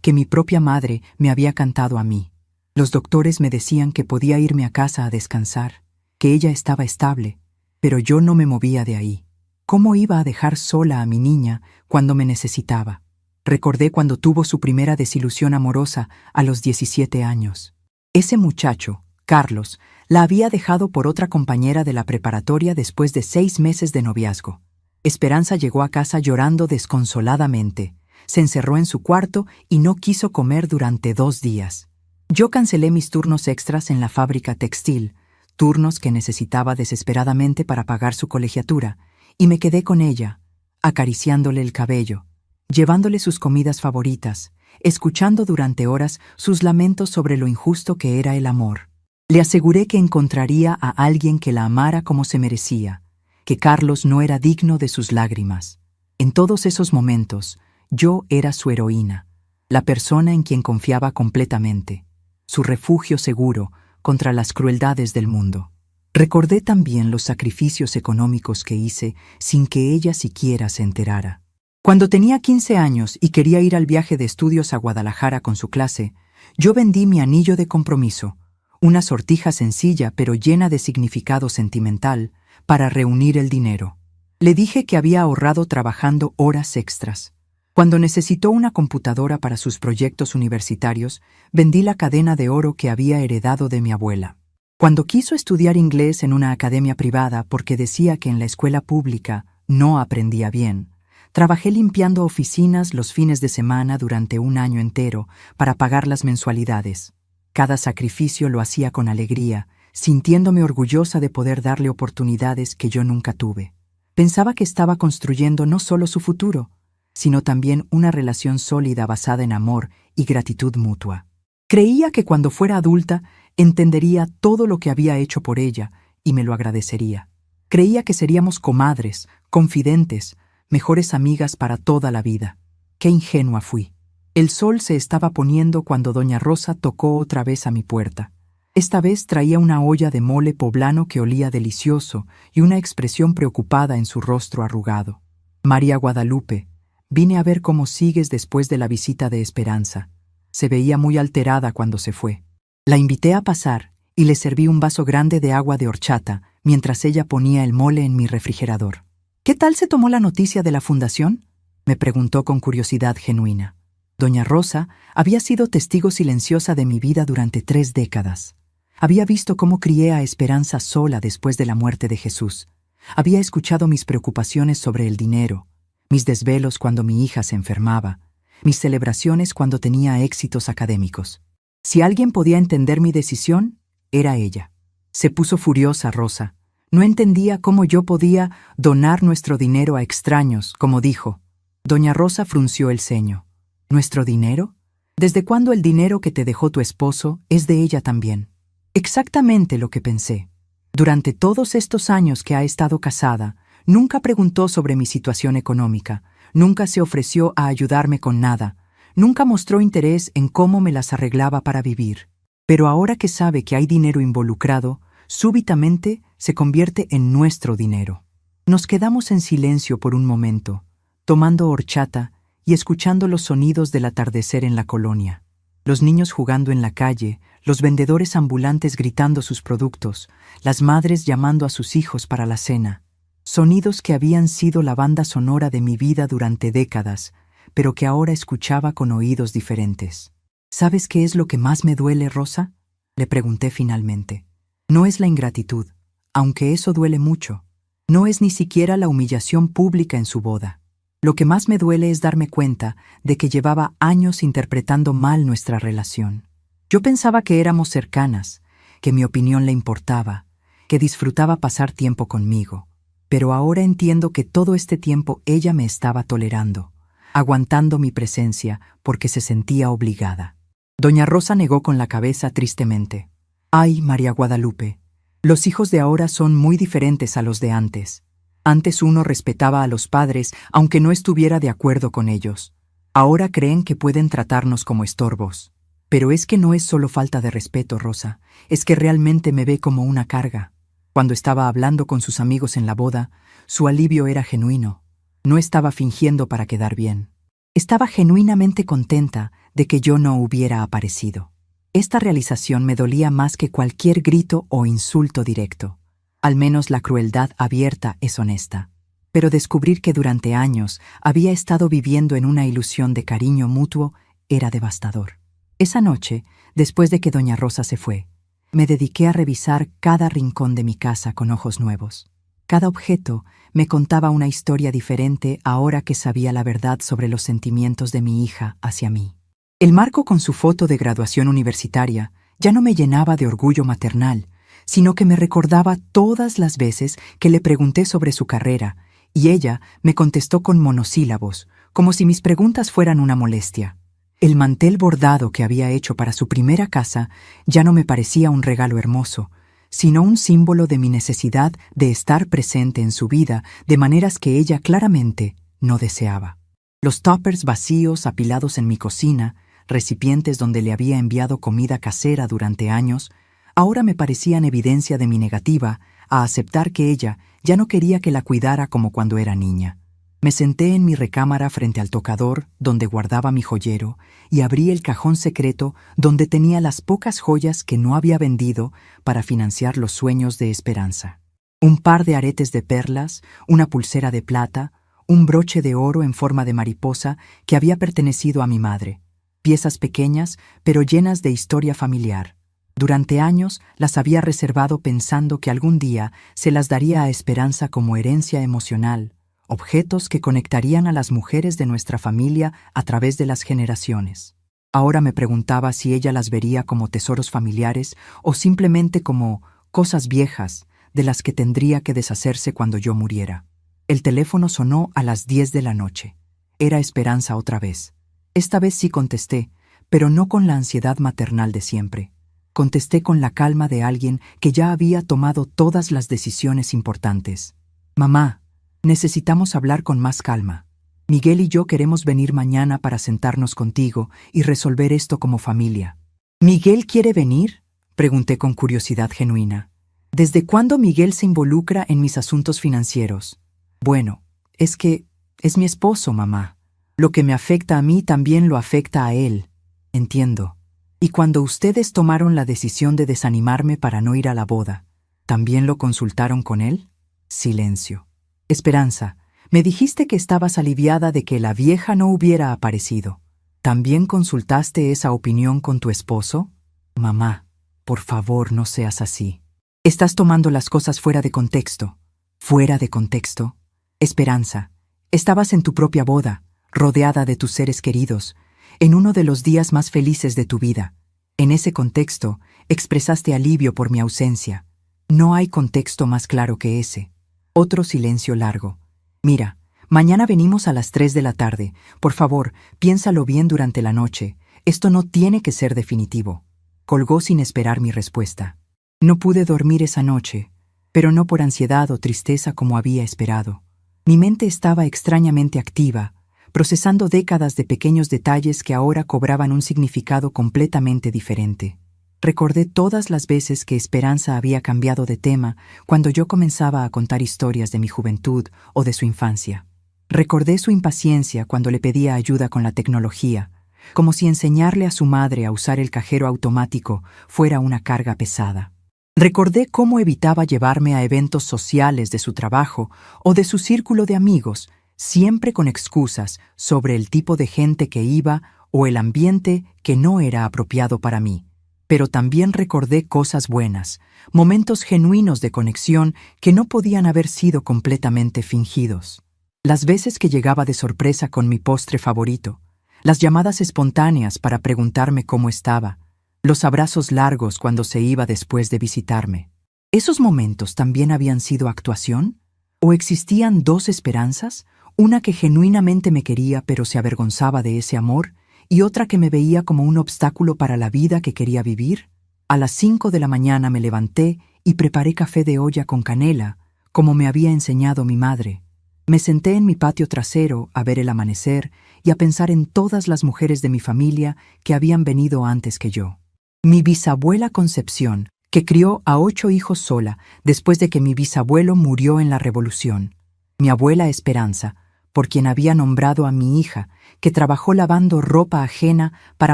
que mi propia madre me había cantado a mí. Los doctores me decían que podía irme a casa a descansar, que ella estaba estable, pero yo no me movía de ahí. ¿Cómo iba a dejar sola a mi niña cuando me necesitaba? Recordé cuando tuvo su primera desilusión amorosa a los 17 años. Ese muchacho, Carlos, la había dejado por otra compañera de la preparatoria después de 6 meses de noviazgo. Esperanza llegó a casa llorando desconsoladamente. Se encerró en su cuarto y no quiso comer durante 2 días. Yo cancelé mis turnos extras en la fábrica textil, turnos que necesitaba desesperadamente para pagar su colegiatura, y me quedé con ella, acariciándole el cabello, llevándole sus comidas favoritas, escuchando durante horas sus lamentos sobre lo injusto que era el amor. Le aseguré que encontraría a alguien que la amara como se merecía, que Carlos no era digno de sus lágrimas. En todos esos momentos, yo era su heroína, la persona en quien confiaba completamente, su refugio seguro contra las crueldades del mundo. Recordé también los sacrificios económicos que hice sin que ella siquiera se enterara. Cuando tenía 15 años y quería ir al viaje de estudios a Guadalajara con su clase, yo vendí mi anillo de compromiso, una sortija sencilla pero llena de significado sentimental, para reunir el dinero. Le dije que había ahorrado trabajando horas extras. Cuando necesitó una computadora para sus proyectos universitarios, vendí la cadena de oro que había heredado de mi abuela. Cuando quiso estudiar inglés en una academia privada porque decía que en la escuela pública no aprendía bien, trabajé limpiando oficinas los fines de semana durante 1 año entero para pagar las mensualidades. Cada sacrificio lo hacía con alegría, sintiéndome orgullosa de poder darle oportunidades que yo nunca tuve. Pensaba que estaba construyendo no solo su futuro, sino también una relación sólida basada en amor y gratitud mutua. Creía que cuando fuera adulta entendería todo lo que había hecho por ella y me lo agradecería. Creía que seríamos comadres, confidentes, mejores amigas para toda la vida. Qué ingenua fui. El sol se estaba poniendo cuando doña Rosa tocó otra vez a mi puerta. Esta vez traía una olla de mole poblano que olía delicioso y una expresión preocupada en su rostro arrugado. María Guadalupe, vine a ver cómo sigues después de la visita de Esperanza. Se veía muy alterada cuando se fue. La invité a pasar y le serví un vaso grande de agua de horchata mientras ella ponía el mole en mi refrigerador. ¿Qué tal se tomó la noticia de la fundación?, me preguntó con curiosidad genuina. Doña Rosa había sido testigo silenciosa de mi vida durante 3 décadas. Había visto cómo crié a Esperanza sola después de la muerte de Jesús. Había escuchado mis preocupaciones sobre el dinero, mis desvelos cuando mi hija se enfermaba, mis celebraciones cuando tenía éxitos académicos. Si alguien podía entender mi decisión, era ella. Se puso furiosa Rosa. No entendía cómo yo podía donar nuestro dinero a extraños, como dijo. Doña Rosa frunció el ceño. ¿Nuestro dinero? ¿Desde cuándo el dinero que te dejó tu esposo es de ella también? Exactamente lo que pensé. Durante todos estos años que ha estado casada, nunca preguntó sobre mi situación económica, nunca se ofreció a ayudarme con nada, nunca mostró interés en cómo me las arreglaba para vivir. Pero ahora que sabe que hay dinero involucrado, súbitamente se convierte en nuestro dinero. Nos quedamos en silencio por un momento, tomando horchata y escuchando los sonidos del atardecer en la colonia. Los niños jugando en la calle, los vendedores ambulantes gritando sus productos, las madres llamando a sus hijos para la cena. Sonidos que habían sido la banda sonora de mi vida durante décadas, pero que ahora escuchaba con oídos diferentes. ¿Sabes qué es lo que más me duele, Rosa?, le pregunté finalmente. No es la ingratitud, aunque eso duele mucho. No es ni siquiera la humillación pública en su boda. Lo que más me duele es darme cuenta de que llevaba años interpretando mal nuestra relación. Yo pensaba que éramos cercanas, que mi opinión le importaba, que disfrutaba pasar tiempo conmigo. Pero ahora entiendo que todo este tiempo ella me estaba tolerando, aguantando mi presencia porque se sentía obligada. Doña Rosa negó con la cabeza tristemente. Ay, María Guadalupe, los hijos de ahora son muy diferentes a los de antes. Antes uno respetaba a los padres aunque no estuviera de acuerdo con ellos. Ahora creen que pueden tratarnos como estorbos. Pero es que no es solo falta de respeto, Rosa, es que realmente me ve como una carga. Cuando estaba hablando con sus amigos en la boda, su alivio era genuino. No estaba fingiendo para quedar bien. Estaba genuinamente contenta de que yo no hubiera aparecido. Esta realización me dolía más que cualquier grito o insulto directo. Al menos la crueldad abierta es honesta. Pero descubrir que durante años había estado viviendo en una ilusión de cariño mutuo era devastador. Esa noche, después de que doña Rosa se fue, me dediqué a revisar cada rincón de mi casa con ojos nuevos. Cada objeto me contaba una historia diferente ahora que sabía la verdad sobre los sentimientos de mi hija hacia mí. El marco con su foto de graduación universitaria ya no me llenaba de orgullo maternal, sino que me recordaba todas las veces que le pregunté sobre su carrera, y ella me contestó con monosílabos, como si mis preguntas fueran una molestia. El mantel bordado que había hecho para su primera casa ya no me parecía un regalo hermoso, sino un símbolo de mi necesidad de estar presente en su vida de maneras que ella claramente no deseaba. Los tuppers vacíos apilados en mi cocina, recipientes donde le había enviado comida casera durante años, ahora me parecían evidencia de mi negativa a aceptar que ella ya no quería que la cuidara como cuando era niña. Me senté en mi recámara frente al tocador donde guardaba mi joyero y abrí el cajón secreto donde tenía las pocas joyas que no había vendido para financiar los sueños de Esperanza. Un par de aretes de perlas, una pulsera de plata, un broche de oro en forma de mariposa que había pertenecido a mi madre. Piezas pequeñas, pero llenas de historia familiar. Durante años las había reservado pensando que algún día se las daría a Esperanza como herencia emocional, objetos que conectarían a las mujeres de nuestra familia a través de las generaciones. Ahora me preguntaba si ella las vería como tesoros familiares o simplemente como cosas viejas de las que tendría que deshacerse cuando yo muriera. El teléfono sonó a las 10 de la noche. Era Esperanza otra vez. Esta vez sí contesté, pero no con la ansiedad maternal de siempre. Contesté con la calma de alguien que ya había tomado todas las decisiones importantes. Mamá, necesitamos hablar con más calma. Miguel y yo queremos venir mañana para sentarnos contigo y resolver esto como familia. ¿Miguel quiere venir?, pregunté con curiosidad genuina. ¿Desde cuándo Miguel se involucra en mis asuntos financieros? Bueno, es que es mi esposo, mamá. Lo que me afecta a mí también lo afecta a él. Entiendo. Y cuando ustedes tomaron la decisión de desanimarme para no ir a la boda, ¿también lo consultaron con él? Silencio. Esperanza, me dijiste que estabas aliviada de que la vieja no hubiera aparecido. ¿También consultaste esa opinión con tu esposo? Mamá, por favor, no seas así. Estás tomando las cosas fuera de contexto. ¿Fuera de contexto? Esperanza, estabas en tu propia boda, rodeada de tus seres queridos, en uno de los días más felices de tu vida. En ese contexto, expresaste alivio por mi ausencia. No hay contexto más claro que ese. Otro silencio largo. Mira, Mañana venimos a las 3 de la tarde. Por favor, piénsalo bien durante la noche. Esto no tiene que ser definitivo. Colgó sin esperar mi respuesta. No pude dormir esa noche, pero no por ansiedad o tristeza como había esperado. Mi mente estaba extrañamente activa, procesando décadas de pequeños detalles que ahora cobraban un significado completamente diferente. Recordé todas las veces que Esperanza había cambiado de tema cuando yo comenzaba a contar historias de mi juventud o de su infancia. Recordé su impaciencia cuando le pedía ayuda con la tecnología, como si enseñarle a su madre a usar el cajero automático fuera una carga pesada. Recordé cómo evitaba llevarme a eventos sociales de su trabajo o de su círculo de amigos, siempre con excusas sobre el tipo de gente que iba o el ambiente que no era apropiado para mí. Pero también recordé cosas buenas, momentos genuinos de conexión que no podían haber sido completamente fingidos. Las veces que llegaba de sorpresa con mi postre favorito, las llamadas espontáneas para preguntarme cómo estaba, los abrazos largos cuando se iba después de visitarme. ¿Esos momentos también habían sido actuación? ¿O existían dos Esperanzas? Una que genuinamente me quería pero se avergonzaba de ese amor, y otra que me veía como un obstáculo para la vida que quería vivir. A las 5 de la mañana me levanté y preparé café de olla con canela, como me había enseñado mi madre. Me senté en mi patio trasero a ver el amanecer y a pensar en todas las mujeres de mi familia que habían venido antes que yo. Mi bisabuela Concepción, que crió a 8 hijos sola después de que mi bisabuelo murió en la Revolución. Mi abuela Esperanza, por quien había nombrado a mi hija, que trabajó lavando ropa ajena para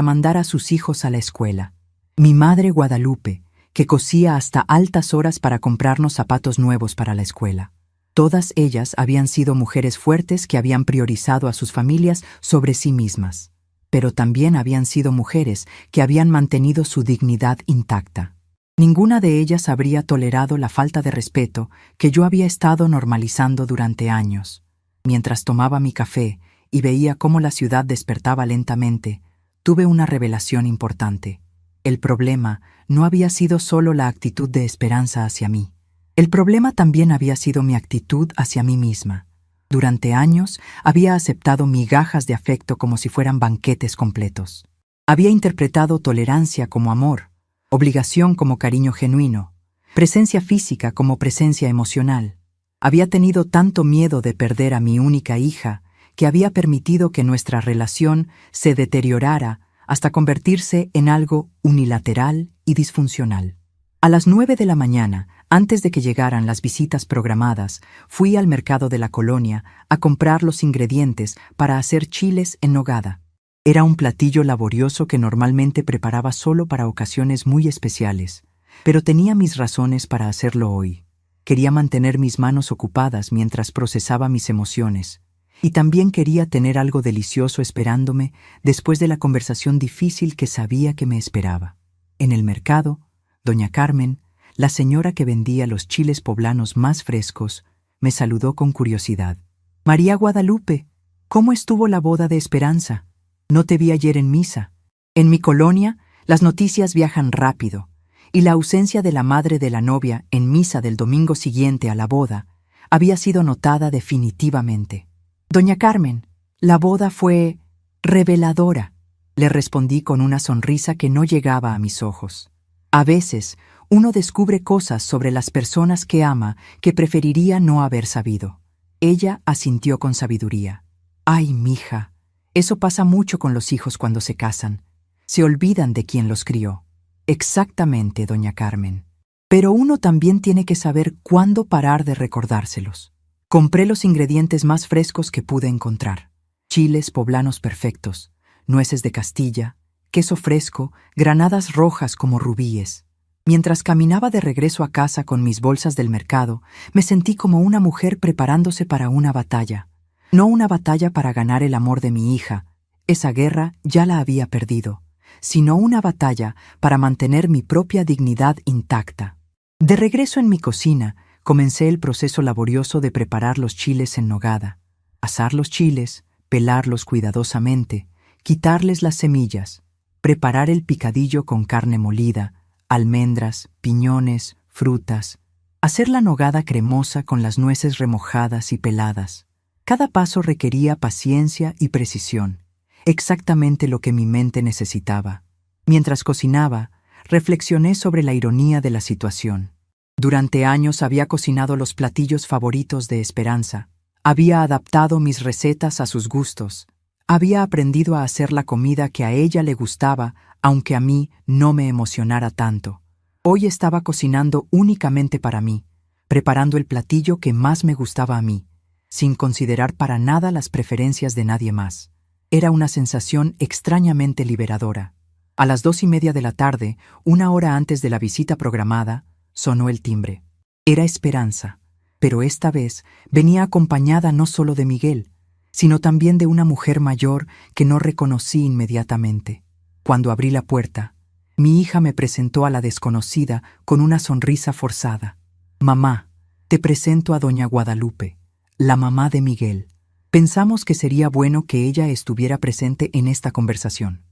mandar a sus hijos a la escuela. Mi madre Guadalupe, que cosía hasta altas horas para comprarnos zapatos nuevos para la escuela. Todas ellas habían sido mujeres fuertes que habían priorizado a sus familias sobre sí mismas. Pero también habían sido mujeres que habían mantenido su dignidad intacta. Ninguna de ellas habría tolerado la falta de respeto que yo había estado normalizando durante años. Mientras tomaba mi café y veía cómo la ciudad despertaba lentamente, tuve una revelación importante. El problema no había sido solo la actitud de Esperanza hacia mí. El problema también había sido mi actitud hacia mí misma. Durante años había aceptado migajas de afecto como si fueran banquetes completos. Había interpretado tolerancia como amor, obligación como cariño genuino, presencia física como presencia emocional. Había tenido tanto miedo de perder a mi única hija que había permitido que nuestra relación se deteriorara hasta convertirse en algo unilateral y disfuncional. A las 9 de la mañana, antes de que llegaran las visitas programadas, fui al mercado de la colonia a comprar los ingredientes para hacer chiles en nogada. Era un platillo laborioso que normalmente preparaba solo para ocasiones muy especiales, pero tenía mis razones para hacerlo hoy. Quería mantener mis manos ocupadas mientras procesaba mis emociones, y también quería tener algo delicioso esperándome después de la conversación difícil que sabía que me esperaba. En el mercado, doña Carmen, la señora que vendía los chiles poblanos más frescos, me saludó con curiosidad. «María Guadalupe, ¿cómo estuvo la boda de Esperanza? No te vi ayer en misa». En mi colonia, las noticias viajan rápido, y la ausencia de la madre de la novia en misa del domingo siguiente a la boda había sido notada definitivamente. «Doña Carmen, la boda fue reveladora», le respondí con una sonrisa que no llegaba a mis ojos. A veces, uno descubre cosas sobre las personas que ama que preferiría no haber sabido. Ella asintió con sabiduría. «Ay, mija, eso pasa mucho con los hijos cuando se casan. Se olvidan de quién los crió». «Exactamente, doña Carmen. Pero uno también tiene que saber cuándo parar de recordárselos». Compré los ingredientes más frescos que pude encontrar. Chiles poblanos perfectos, nueces de Castilla, queso fresco, granadas rojas como rubíes. Mientras caminaba de regreso a casa con mis bolsas del mercado, me sentí como una mujer preparándose para una batalla. No una batalla para ganar el amor de mi hija, esa guerra ya la había perdido, sino una batalla para mantener mi propia dignidad intacta. De regreso en mi cocina, comencé el proceso laborioso de preparar los chiles en nogada. Asar los chiles, pelarlos cuidadosamente, quitarles las semillas, preparar el picadillo con carne molida, almendras, piñones, frutas, hacer la nogada cremosa con las nueces remojadas y peladas, Cada paso requería paciencia y precisión, exactamente lo que mi mente necesitaba. Mientras cocinaba, reflexioné sobre la ironía de la situación. Durante años había cocinado los platillos favoritos de Esperanza. Había adaptado mis recetas a sus gustos. Había aprendido a hacer la comida que a ella le gustaba, aunque a mí no me emocionara tanto. Hoy estaba cocinando únicamente para mí, preparando el platillo que más me gustaba a mí, sin considerar para nada las preferencias de nadie más. Era una sensación extrañamente liberadora. A las 2:30 de la tarde, una hora antes de la visita programada, sonó el timbre. Era Esperanza, pero esta vez venía acompañada no solo de Miguel, sino también de una mujer mayor que no reconocí inmediatamente. Cuando abrí la puerta, mi hija me presentó a la desconocida con una sonrisa forzada. «Mamá, te presento a doña Guadalupe, la mamá de Miguel. Pensamos que sería bueno que ella estuviera presente en esta conversación».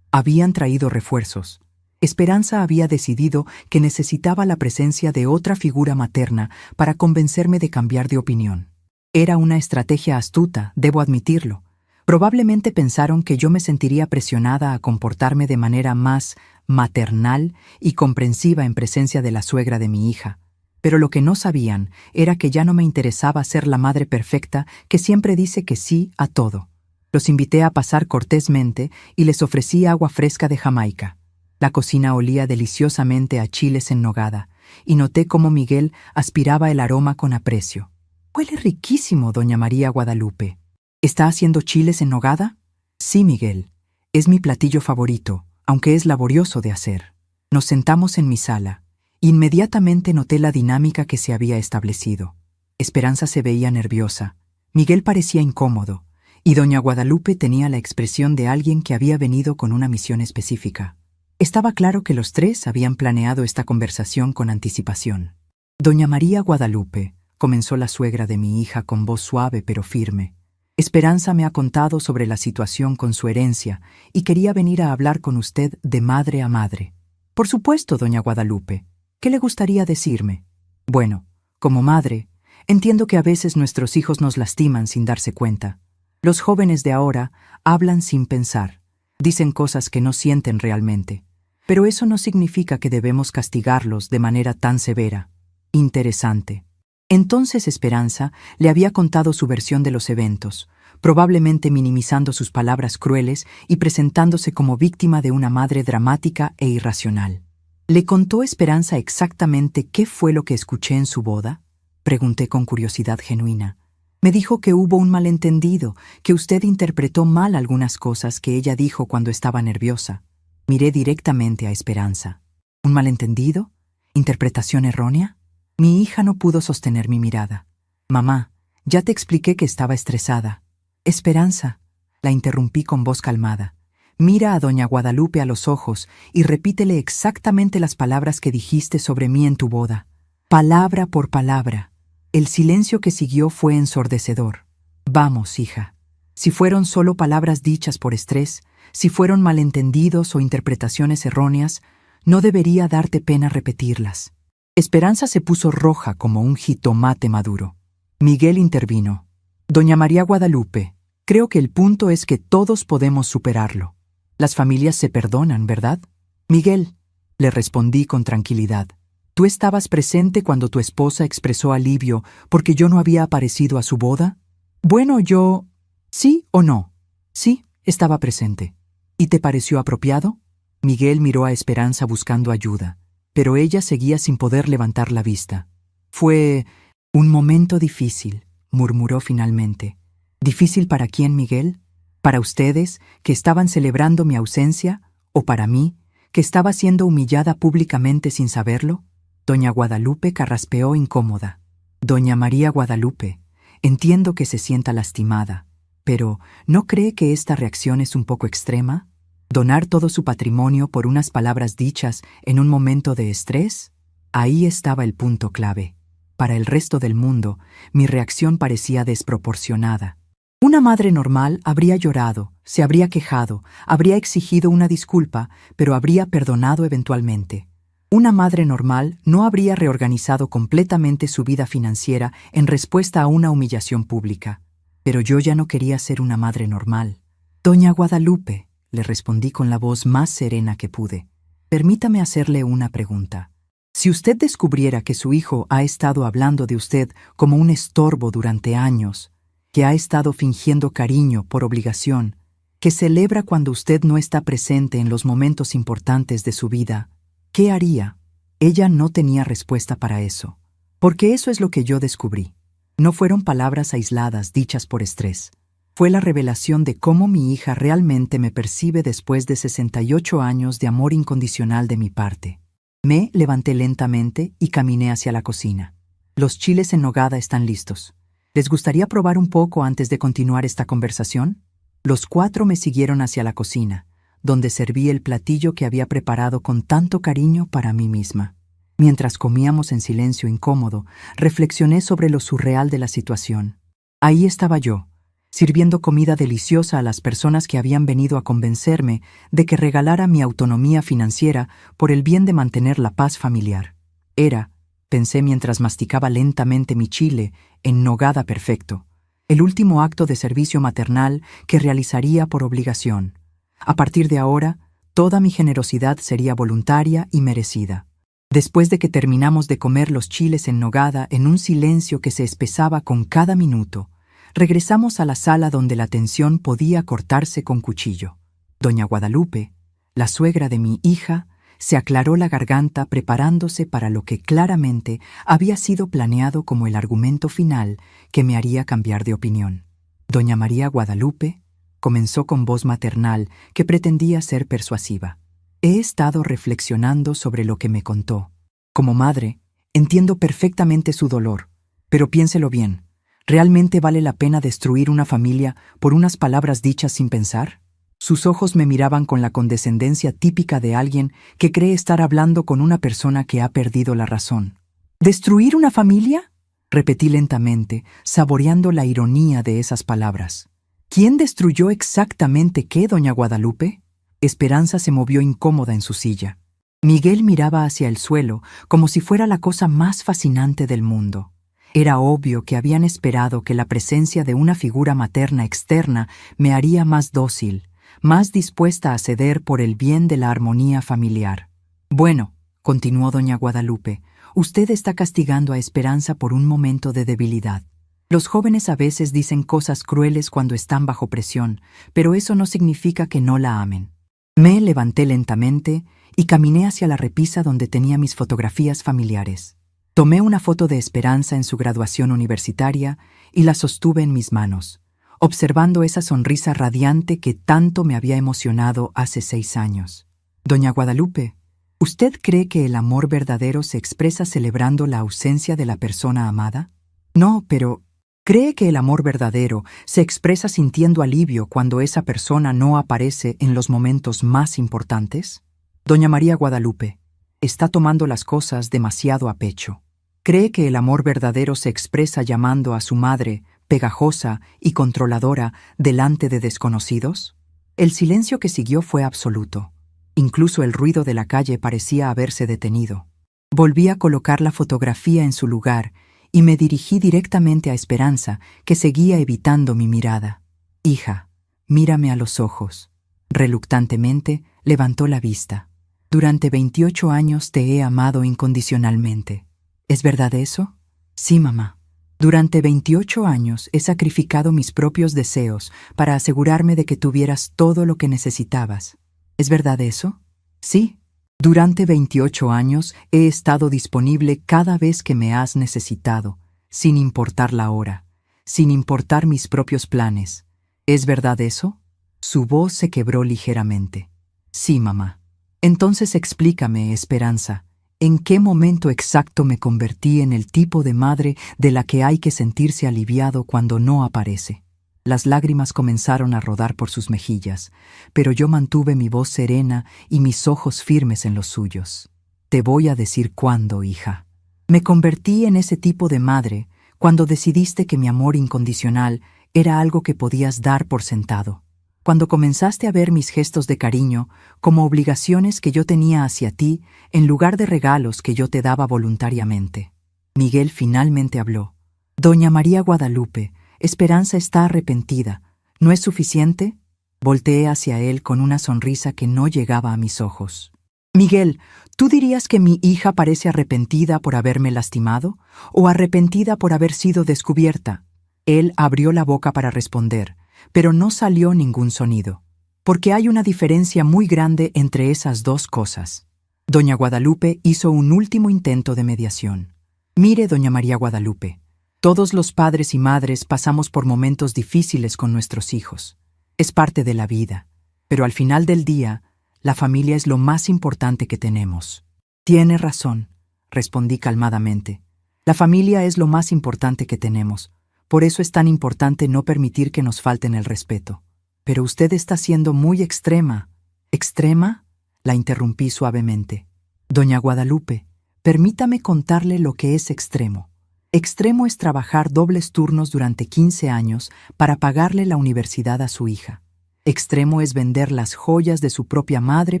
Habían traído refuerzos. Esperanza había decidido que necesitaba la presencia de otra figura materna para convencerme de cambiar de opinión. Era una estrategia astuta, debo admitirlo. Probablemente pensaron que yo me sentiría presionada a comportarme de manera más maternal y comprensiva en presencia de la suegra de mi hija. Pero lo que no sabían era que ya no me interesaba ser la madre perfecta que siempre dice que sí a todo. Los invité a pasar cortésmente y les ofrecí agua fresca de Jamaica. La cocina olía deliciosamente a chiles en nogada, y noté cómo Miguel aspiraba el aroma con aprecio. «Huele riquísimo, doña María Guadalupe. ¿Está haciendo chiles en nogada?» «Sí, Miguel. Es mi platillo favorito, aunque es laborioso de hacer». Nos sentamos en mi sala. Inmediatamente noté la dinámica que se había establecido. Esperanza se veía nerviosa. Miguel parecía incómodo, y doña Guadalupe tenía la expresión de alguien que había venido con una misión específica. Estaba claro que los tres habían planeado esta conversación con anticipación. «Doña María Guadalupe», comenzó la suegra de mi hija con voz suave pero firme, «Esperanza me ha contado sobre la situación con su herencia y quería venir a hablar con usted de madre a madre». «Por supuesto, doña Guadalupe. ¿Qué le gustaría decirme?» «Bueno, como madre, entiendo que a veces nuestros hijos nos lastiman sin darse cuenta. Los jóvenes de ahora hablan sin pensar, dicen cosas que no sienten realmente. Pero eso no significa que debemos castigarlos de manera tan severa». «Interesante». Entonces Esperanza le había contado su versión de los eventos, probablemente minimizando sus palabras crueles y presentándose como víctima de una madre dramática e irracional. «¿Le contó Esperanza exactamente qué fue lo que escuché en su boda?», pregunté con curiosidad genuina. «Me dijo que hubo un malentendido, que usted interpretó mal algunas cosas que ella dijo cuando estaba nerviosa». Miré directamente a Esperanza. «¿Un malentendido? ¿Interpretación errónea?». Mi hija no pudo sostener mi mirada. «Mamá, ya te expliqué que estaba estresada». «Esperanza», la interrumpí con voz calmada. «Mira a doña Guadalupe a los ojos y repítele exactamente las palabras que dijiste sobre mí en tu boda. Palabra por palabra». El silencio que siguió fue ensordecedor. «Vamos, hija. Si fueron solo palabras dichas por estrés, si fueron malentendidos o interpretaciones erróneas, no debería darte pena repetirlas». Esperanza se puso roja como un jitomate maduro. Miguel intervino. «Doña María Guadalupe, creo que el punto es que todos podemos superarlo. Las familias se perdonan, ¿verdad?». «Miguel», le respondí con tranquilidad, «¿tú estabas presente cuando tu esposa expresó alivio porque yo no había aparecido a su boda?». «Bueno, yo... ¿Sí o no?». «Sí, estaba presente». «¿Y te pareció apropiado?». Miguel miró a Esperanza buscando ayuda, pero ella seguía sin poder levantar la vista. «Fue un momento difícil», murmuró finalmente. «¿Difícil para quién, Miguel? ¿Para ustedes, que estaban celebrando mi ausencia? ¿O para mí, que estaba siendo humillada públicamente sin saberlo?». Doña Guadalupe carraspeó incómoda. «Doña María Guadalupe, entiendo que se sienta lastimada, pero ¿no cree que esta reacción es un poco extrema? ¿Donar todo su patrimonio por unas palabras dichas en un momento de estrés?». Ahí estaba el punto clave. Para el resto del mundo, mi reacción parecía desproporcionada. Una madre normal habría llorado, se habría quejado, habría exigido una disculpa, pero habría perdonado eventualmente. Una madre normal no habría reorganizado completamente su vida financiera en respuesta a una humillación pública. Pero yo ya no quería ser una madre normal. Doña Guadalupe, le respondí con la voz más serena que pude, permítame hacerle una pregunta. Si usted descubriera que su hijo ha estado hablando de usted como un estorbo durante años, que ha estado fingiendo cariño por obligación, que celebra cuando usted no está presente en los momentos importantes de su vida, ¿qué haría? Ella no tenía respuesta para eso, porque eso es lo que yo descubrí. No fueron palabras aisladas dichas por estrés. Fue la revelación de cómo mi hija realmente me percibe después de 68 años de amor incondicional de mi parte. Me levanté lentamente y caminé hacia la cocina. Los chiles en nogada están listos. ¿Les gustaría probar un poco antes de continuar esta conversación? Los 4 me siguieron hacia la cocina, donde serví el platillo que había preparado con tanto cariño para mí misma. Mientras comíamos en silencio incómodo, reflexioné sobre lo surreal de la situación. Ahí estaba yo, sirviendo comida deliciosa a las personas que habían venido a convencerme de que regalara mi autonomía financiera por el bien de mantener la paz familiar. Era, pensé mientras masticaba lentamente mi chile, en nogada perfecto, el último acto de servicio maternal que realizaría por obligación. A partir de ahora, toda mi generosidad sería voluntaria y merecida. Después de que terminamos de comer los chiles en nogada en un silencio que se espesaba con cada minuto, regresamos a la sala donde la tensión podía cortarse con cuchillo. Doña Guadalupe, la suegra de mi hija, se aclaró la garganta preparándose para lo que claramente había sido planeado como el argumento final que me haría cambiar de opinión. Doña María Guadalupe comenzó con voz maternal que pretendía ser persuasiva. He estado reflexionando sobre lo que me contó. Como madre, entiendo perfectamente su dolor, pero piénselo bien. ¿Realmente vale la pena destruir una familia por unas palabras dichas sin pensar? Sus ojos me miraban con la condescendencia típica de alguien que cree estar hablando con una persona que ha perdido la razón. ¿Destruir una familia? Repetí lentamente, saboreando la ironía de esas palabras. ¿Quién destruyó exactamente qué, doña Guadalupe? Esperanza se movió incómoda en su silla. Miguel miraba hacia el suelo como si fuera la cosa más fascinante del mundo. Era obvio que habían esperado que la presencia de una figura materna externa me haría más dócil, más dispuesta a ceder por el bien de la armonía familiar. Bueno, continuó doña Guadalupe, usted está castigando a Esperanza por un momento de debilidad. Los jóvenes a veces dicen cosas crueles cuando están bajo presión, pero eso no significa que no la amen. Me levanté lentamente y caminé hacia la repisa donde tenía mis fotografías familiares. Tomé una foto de Esperanza en su graduación universitaria y la sostuve en mis manos, observando esa sonrisa radiante que tanto me había emocionado hace 6 años. Doña Guadalupe, ¿usted cree que el amor verdadero se expresa celebrando la ausencia de la persona amada? No, pero ¿cree que el amor verdadero se expresa sintiendo alivio cuando esa persona no aparece en los momentos más importantes? Doña María Guadalupe, está tomando las cosas demasiado a pecho. ¿Cree que el amor verdadero se expresa llamando a su madre, pegajosa y controladora, delante de desconocidos? El silencio que siguió fue absoluto. Incluso el ruido de la calle parecía haberse detenido. Volví a colocar la fotografía en su lugar y me dirigí directamente a Esperanza, que seguía evitando mi mirada. Hija, mírame a los ojos. Reluctantemente levantó la vista. Durante 28 años te he amado incondicionalmente. ¿Es verdad eso? Sí, mamá. Durante 28 años he sacrificado mis propios deseos para asegurarme de que tuvieras todo lo que necesitabas. ¿Es verdad eso? Sí. Durante 28 años he estado disponible cada vez que me has necesitado, sin importar la hora, sin importar mis propios planes. ¿Es verdad eso? Su voz se quebró ligeramente. Sí, mamá. Entonces explícame, Esperanza, ¿en qué momento exacto me convertí en el tipo de madre de la que hay que sentirse aliviado cuando no aparece? Las lágrimas comenzaron a rodar por sus mejillas, pero yo mantuve mi voz serena y mis ojos firmes en los suyos. Te voy a decir cuándo, hija. Me convertí en ese tipo de madre cuando decidiste que mi amor incondicional era algo que podías dar por sentado. cuando comenzaste a ver mis gestos de cariño como obligaciones que yo tenía hacia ti en lugar de regalos que yo te daba voluntariamente. Miguel finalmente habló. Doña María Guadalupe, Esperanza está arrepentida. ¿No es suficiente? Volteé hacia él con una sonrisa que no llegaba a mis ojos. Miguel, ¿tú dirías que mi hija parece arrepentida por haberme lastimado o arrepentida por haber sido descubierta? Él abrió la boca para responder, pero no salió ningún sonido, porque hay una diferencia muy grande entre esas dos cosas. Doña Guadalupe hizo un último intento de mediación. Mire, doña María Guadalupe, todos los padres y madres pasamos por momentos difíciles con nuestros hijos. Es parte de la vida, pero al final del día, la familia es lo más importante que tenemos. Tiene razón, respondí calmadamente. La familia es lo más importante que tenemos. Por eso es tan importante no permitir que nos falten el respeto. Pero usted está siendo muy extrema. ¿Extrema? La interrumpí suavemente. Doña Guadalupe, permítame contarle lo que es extremo. Extremo es trabajar dobles turnos durante 15 años para pagarle la universidad a su hija. Extremo es vender las joyas de su propia madre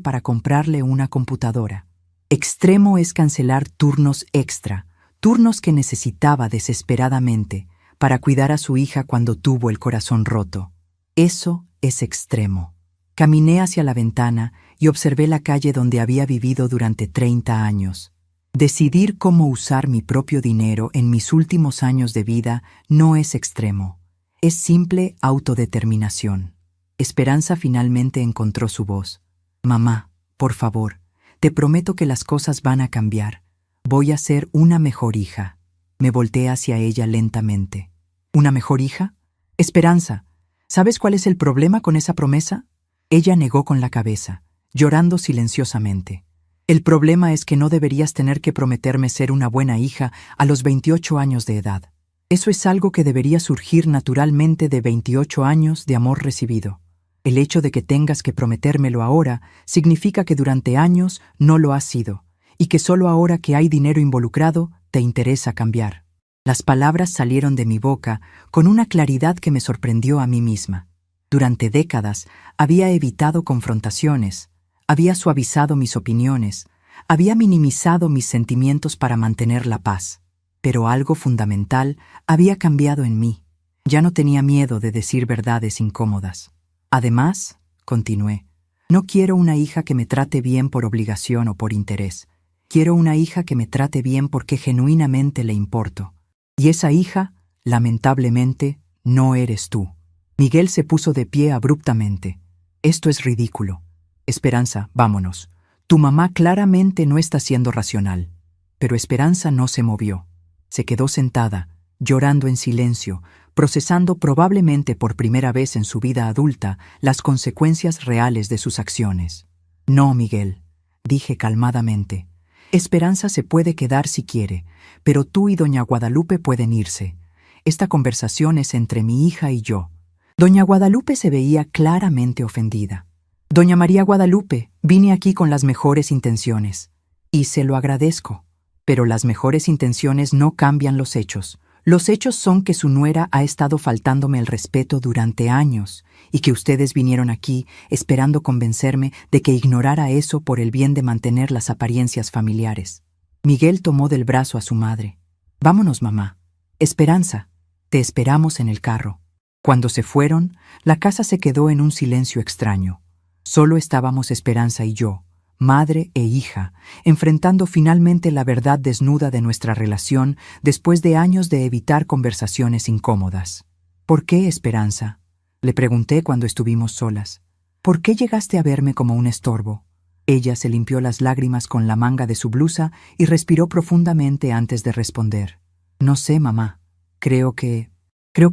para comprarle una computadora. Extremo es cancelar turnos extra, turnos que necesitaba desesperadamente para cuidar a su hija cuando tuvo el corazón roto. Eso es extremo. Caminé hacia la ventana y observé la calle donde había vivido durante 30 años. Decidir cómo usar mi propio dinero en mis últimos años de vida no es extremo. Es simple autodeterminación. Esperanza finalmente encontró su voz. Mamá, por favor, te prometo que las cosas van a cambiar. Voy a ser una mejor hija. Me volteé hacia ella lentamente. ¿Una mejor hija? Esperanza, ¿sabes cuál es el problema con esa promesa? Ella negó con la cabeza, llorando silenciosamente. El problema es que no deberías tener que prometerme ser una buena hija a los 28 años de edad. Eso es algo que debería surgir naturalmente de 28 años de amor recibido. El hecho de que tengas que prometérmelo ahora significa que durante años no lo has sido, y que solo ahora que hay dinero involucrado te interesa cambiar. Las palabras salieron de mi boca con una claridad que me sorprendió a mí misma. Durante décadas había evitado confrontaciones, había suavizado mis opiniones, había minimizado mis sentimientos para mantener la paz. Pero algo fundamental había cambiado en mí. Ya no tenía miedo de decir verdades incómodas. Además, continué, no quiero una hija que me trate bien por obligación o por interés. Quiero una hija que me trate bien porque genuinamente le importo. Y esa hija, lamentablemente, no eres tú. Miguel se puso de pie abruptamente. Esto es ridículo. Esperanza, vámonos. Tu mamá claramente no está siendo racional. Pero Esperanza no se movió. Se quedó sentada, llorando en silencio, procesando probablemente por primera vez en su vida adulta las consecuencias reales de sus acciones. No, Miguel, dije calmadamente. Esperanza se puede quedar si quiere, pero tú y doña Guadalupe pueden irse. Esta conversación es entre mi hija y yo. Doña Guadalupe se veía claramente ofendida. Doña María Guadalupe, vine aquí con las mejores intenciones. Y se lo agradezco. Pero las mejores intenciones no cambian los hechos. Los hechos son que su nuera ha estado faltándome el respeto durante años y que ustedes vinieron aquí esperando convencerme de que ignorara eso por el bien de mantener las apariencias familiares. Miguel tomó del brazo a su madre. Vámonos, mamá. Esperanza, te esperamos en el carro. Cuando se fueron, la casa se quedó en un silencio extraño. Solo estábamos Esperanza y yo, madre e hija, enfrentando finalmente la verdad desnuda de nuestra relación después de años de evitar conversaciones incómodas. ¿Por qué, Esperanza?, le pregunté cuando estuvimos solas. ¿Por qué llegaste a verme como un estorbo? Ella se limpió las lágrimas con la manga de su blusa y respiró profundamente antes de responder. No sé, mamá. Creo que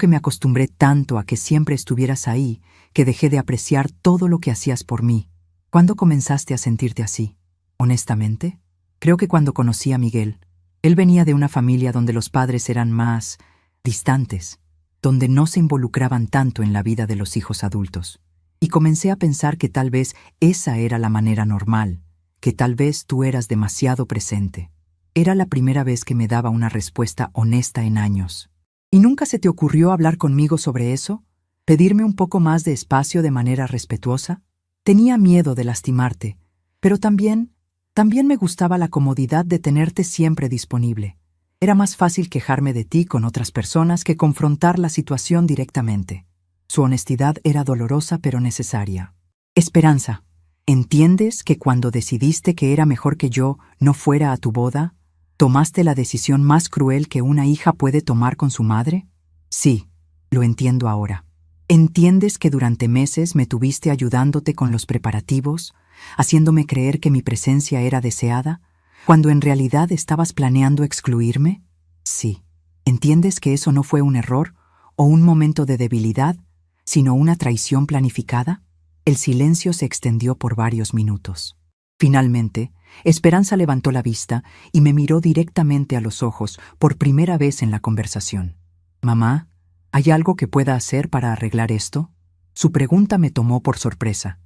me acostumbré tanto a que siempre estuvieras ahí que dejé de apreciar todo lo que hacías por mí. ¿Cuándo comenzaste a sentirte así? Honestamente, creo que cuando conocí a Miguel. Él venía de una familia donde los padres eran más distantes, donde no se involucraban tanto en la vida de los hijos adultos. Y comencé a pensar que tal vez esa era la manera normal, que tal vez tú eras demasiado presente. Era la primera vez que me daba una respuesta honesta en años. ¿Y nunca se te ocurrió hablar conmigo sobre eso? ¿Pedirme un poco más de espacio de manera respetuosa? Tenía miedo de lastimarte, pero también me gustaba la comodidad de tenerte siempre disponible. Era más fácil quejarme de ti con otras personas que confrontar la situación directamente. Su honestidad era dolorosa pero necesaria. Esperanza, ¿entiendes que cuando decidiste que era mejor que yo no fuera a tu boda, tomaste la decisión más cruel que una hija puede tomar con su madre? Sí, lo entiendo ahora. ¿Entiendes que durante meses me tuviste ayudándote con los preparativos, haciéndome creer que mi presencia era deseada, cuando en realidad estabas planeando excluirme? Sí. ¿Entiendes que eso no fue un error o un momento de debilidad, sino una traición planificada? El silencio se extendió por varios minutos. Finalmente, Esperanza levantó la vista y me miró directamente a los ojos por primera vez en la conversación. «Mamá, ¿hay algo que pueda hacer para arreglar esto?» Su pregunta me tomó por sorpresa.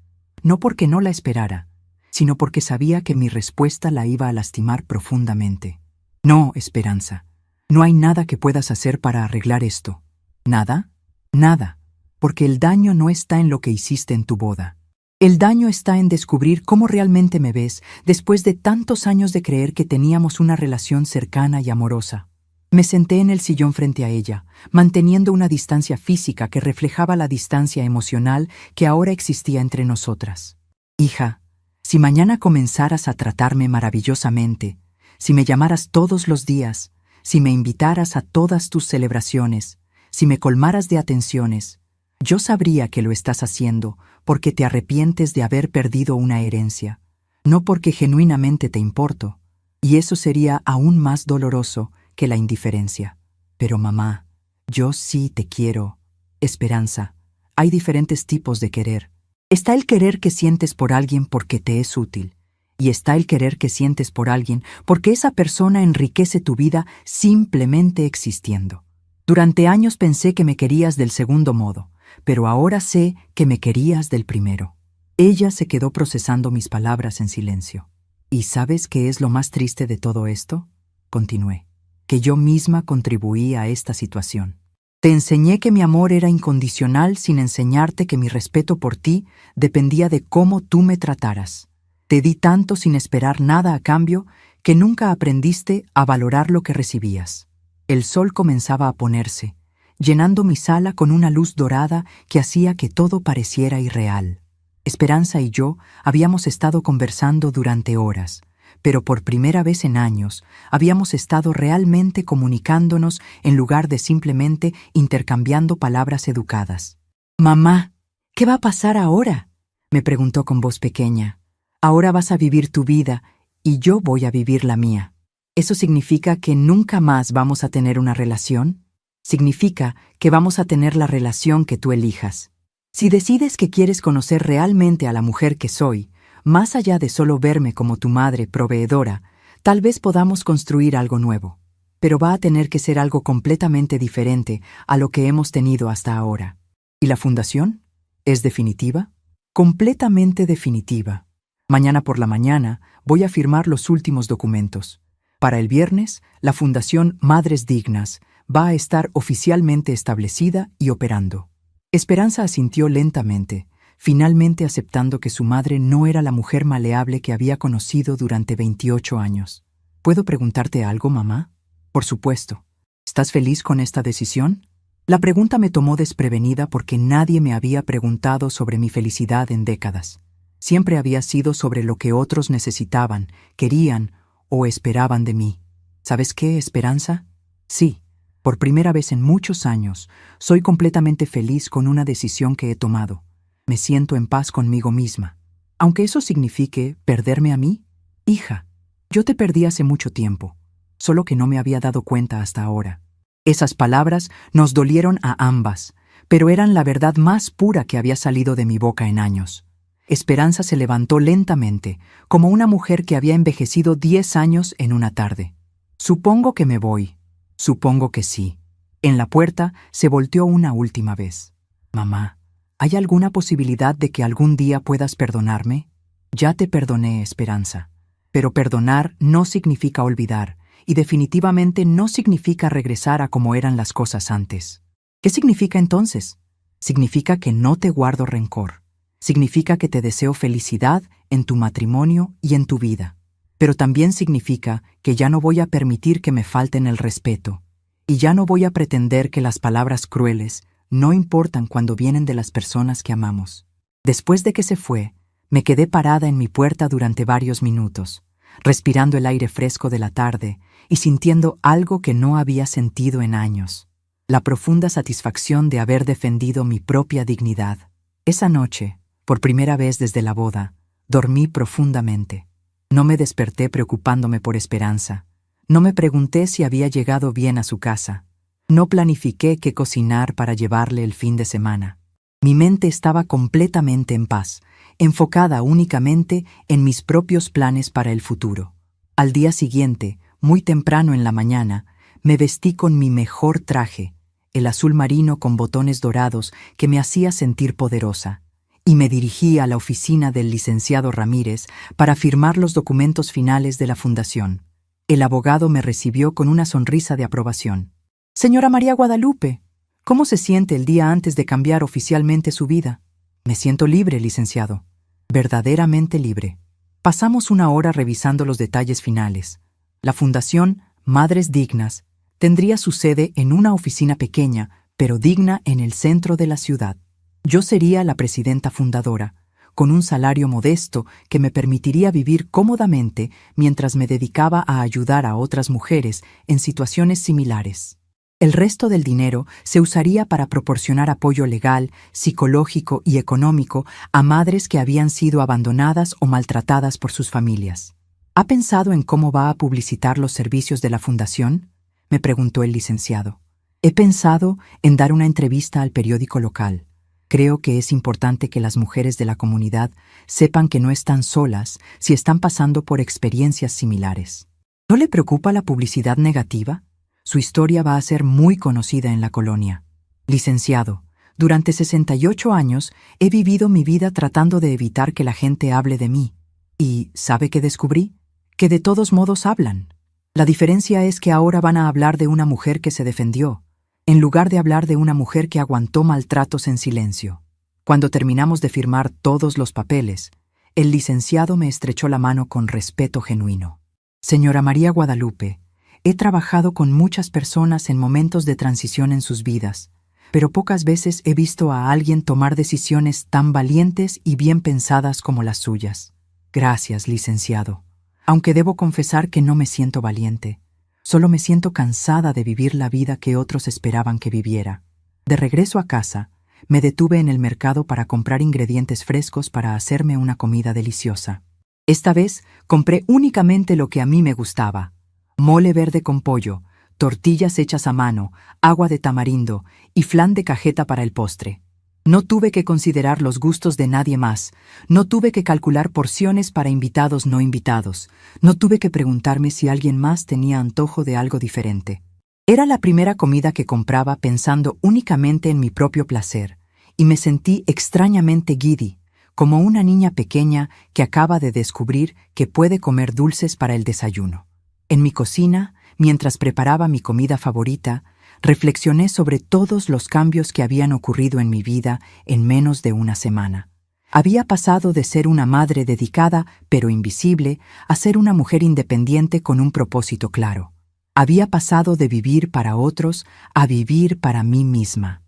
No porque no la esperara, sino porque sabía que mi respuesta la iba a lastimar profundamente. «No, Esperanza, no hay nada que puedas hacer para arreglar esto». «¿Nada?» «Nada, porque el daño no está en lo que hiciste en tu boda. El daño está en descubrir cómo realmente me ves después de tantos años de creer que teníamos una relación cercana y amorosa». Me senté en el sillón frente a ella, manteniendo una distancia física que reflejaba la distancia emocional que ahora existía entre nosotras. «Hija, si mañana comenzaras a tratarme maravillosamente, si me llamaras todos los días, si me invitaras a todas tus celebraciones, si me colmaras de atenciones, yo sabría que lo estás haciendo porque te arrepientes de haber perdido una herencia, no porque genuinamente te importo, y eso sería aún más doloroso que la indiferencia. Pero mamá, yo sí te quiero. Esperanza, hay diferentes tipos de querer. Está el querer que sientes por alguien porque te es útil, y está el querer que sientes por alguien porque esa persona enriquece tu vida simplemente existiendo. Durante años pensé que me querías del segundo modo, pero ahora sé que me querías del primero». Ella se quedó procesando mis palabras en silencio. «¿Y sabes qué es lo más triste de todo esto?», continué. «Que yo misma contribuí a esta situación. Te enseñé que mi amor era incondicional sin enseñarte que mi respeto por ti dependía de cómo tú me trataras. Te di tanto sin esperar nada a cambio que nunca aprendiste a valorar lo que recibías». El sol comenzaba a ponerse, llenando mi sala con una luz dorada que hacía que todo pareciera irreal. Esperanza y yo habíamos estado conversando durante horas, pero por primera vez en años habíamos estado realmente comunicándonos en lugar de simplemente intercambiando palabras educadas. «Mamá, ¿qué va a pasar ahora?», me preguntó con voz pequeña. «Ahora vas a vivir tu vida y yo voy a vivir la mía. ¿Eso significa que nunca más vamos a tener una relación? Significa que vamos a tener la relación que tú elijas. Si decides que quieres conocer realmente a la mujer que soy, más allá de solo verme como tu madre proveedora, tal vez podamos construir algo nuevo. Pero va a tener que ser algo completamente diferente a lo que hemos tenido hasta ahora». «¿Y la fundación? ¿Es definitiva?» «Completamente definitiva. Mañana por la mañana voy a firmar los últimos documentos. Para el viernes, la Fundación Madres Dignas va a estar oficialmente establecida y operando». Esperanza asintió lentamente, finalmente aceptando que su madre no era la mujer maleable que había conocido durante 28 años. «¿Puedo preguntarte algo, mamá?» «Por supuesto. ¿Estás feliz con esta decisión?» La pregunta me tomó desprevenida porque nadie me había preguntado sobre mi felicidad en décadas. Siempre había sido sobre lo que otros necesitaban, querían o esperaban de mí. ¿Sabes qué, Esperanza? Sí, por primera vez en muchos años, soy completamente feliz con una decisión que he tomado. Me siento en paz conmigo misma. Aunque eso signifique perderme a mí. Hija, yo te perdí hace mucho tiempo, solo que no me había dado cuenta hasta ahora. Esas palabras nos dolieron a ambas, pero eran la verdad más pura que había salido de mi boca en años. Esperanza se levantó lentamente, como una mujer que había envejecido 10 años en una tarde. «Supongo que me voy. Supongo que sí». En la puerta se volteó una última vez. «Mamá, ¿hay alguna posibilidad de que algún día puedas perdonarme?» «Ya te perdoné, Esperanza. Pero perdonar no significa olvidar, y definitivamente no significa regresar a como eran las cosas antes». «¿Qué significa entonces?» Significa que no te guardo rencor. Significa que te deseo felicidad en tu matrimonio y en tu vida. Pero también significa que ya no voy a permitir que me falten el respeto. Y ya no voy a pretender que las palabras crueles no importan cuando vienen de las personas que amamos. Después de que se fue, me quedé parada en mi puerta durante varios minutos, respirando el aire fresco de la tarde y sintiendo algo que no había sentido en años: la profunda satisfacción de haber defendido mi propia dignidad. Esa noche, por primera vez desde la boda, dormí profundamente. No me desperté preocupándome por Esperanza. No me pregunté si había llegado bien a su casa. No planifiqué qué cocinar para llevarle el fin de semana. Mi mente estaba completamente en paz, enfocada únicamente en mis propios planes para el futuro. Al día siguiente, muy temprano en la mañana, me vestí con mi mejor traje, el azul marino con botones dorados que me hacía sentir poderosa, y me dirigí a la oficina del licenciado Ramírez para firmar los documentos finales de la fundación. El abogado me recibió con una sonrisa de aprobación. «Señora María Guadalupe, ¿cómo se siente el día antes de cambiar oficialmente su vida?» «Me siento libre, licenciado. Verdaderamente libre». Pasamos una hora revisando los detalles finales. La Fundación Madres Dignas tendría su sede en una oficina pequeña, pero digna en el centro de la ciudad. Yo sería la presidenta fundadora, con un salario modesto que me permitiría vivir cómodamente mientras me dedicaba a ayudar a otras mujeres en situaciones similares. El resto del dinero se usaría para proporcionar apoyo legal, psicológico y económico a madres que habían sido abandonadas o maltratadas por sus familias. ¿Ha pensado en cómo va a publicitar los servicios de la fundación?, me preguntó el licenciado. He pensado en dar una entrevista al periódico local. Creo que es importante que las mujeres de la comunidad sepan que no están solas si están pasando por experiencias similares. ¿No le preocupa la publicidad negativa? Su historia va a ser muy conocida en la colonia. Licenciado, durante 68 años he vivido mi vida tratando de evitar que la gente hable de mí. ¿Y sabe qué descubrí? Que de todos modos hablan. La diferencia es que ahora van a hablar de una mujer que se defendió, en lugar de hablar de una mujer que aguantó maltratos en silencio. Cuando terminamos de firmar todos los papeles, el licenciado me estrechó la mano con respeto genuino. Señora María Guadalupe, he trabajado con muchas personas en momentos de transición en sus vidas, pero pocas veces he visto a alguien tomar decisiones tan valientes y bien pensadas como las suyas. Gracias, licenciado. Aunque debo confesar que no me siento valiente. Solo me siento cansada de vivir la vida que otros esperaban que viviera. De regreso a casa, me detuve en el mercado para comprar ingredientes frescos para hacerme una comida deliciosa. Esta vez compré únicamente lo que a mí me gustaba: mole verde con pollo, tortillas hechas a mano, agua de tamarindo y flan de cajeta para el postre. No tuve que considerar los gustos de nadie más, no tuve que calcular porciones para invitados no invitados, no tuve que preguntarme si alguien más tenía antojo de algo diferente. Era la primera comida que compraba pensando únicamente en mi propio placer, y me sentí extrañamente giddy, como una niña pequeña que acaba de descubrir que puede comer dulces para el desayuno. En mi cocina, mientras preparaba mi comida favorita, reflexioné sobre todos los cambios que habían ocurrido en mi vida en menos de una semana. Había pasado de ser una madre dedicada, pero invisible, a ser una mujer independiente con un propósito claro. Había pasado de vivir para otros a vivir para mí misma.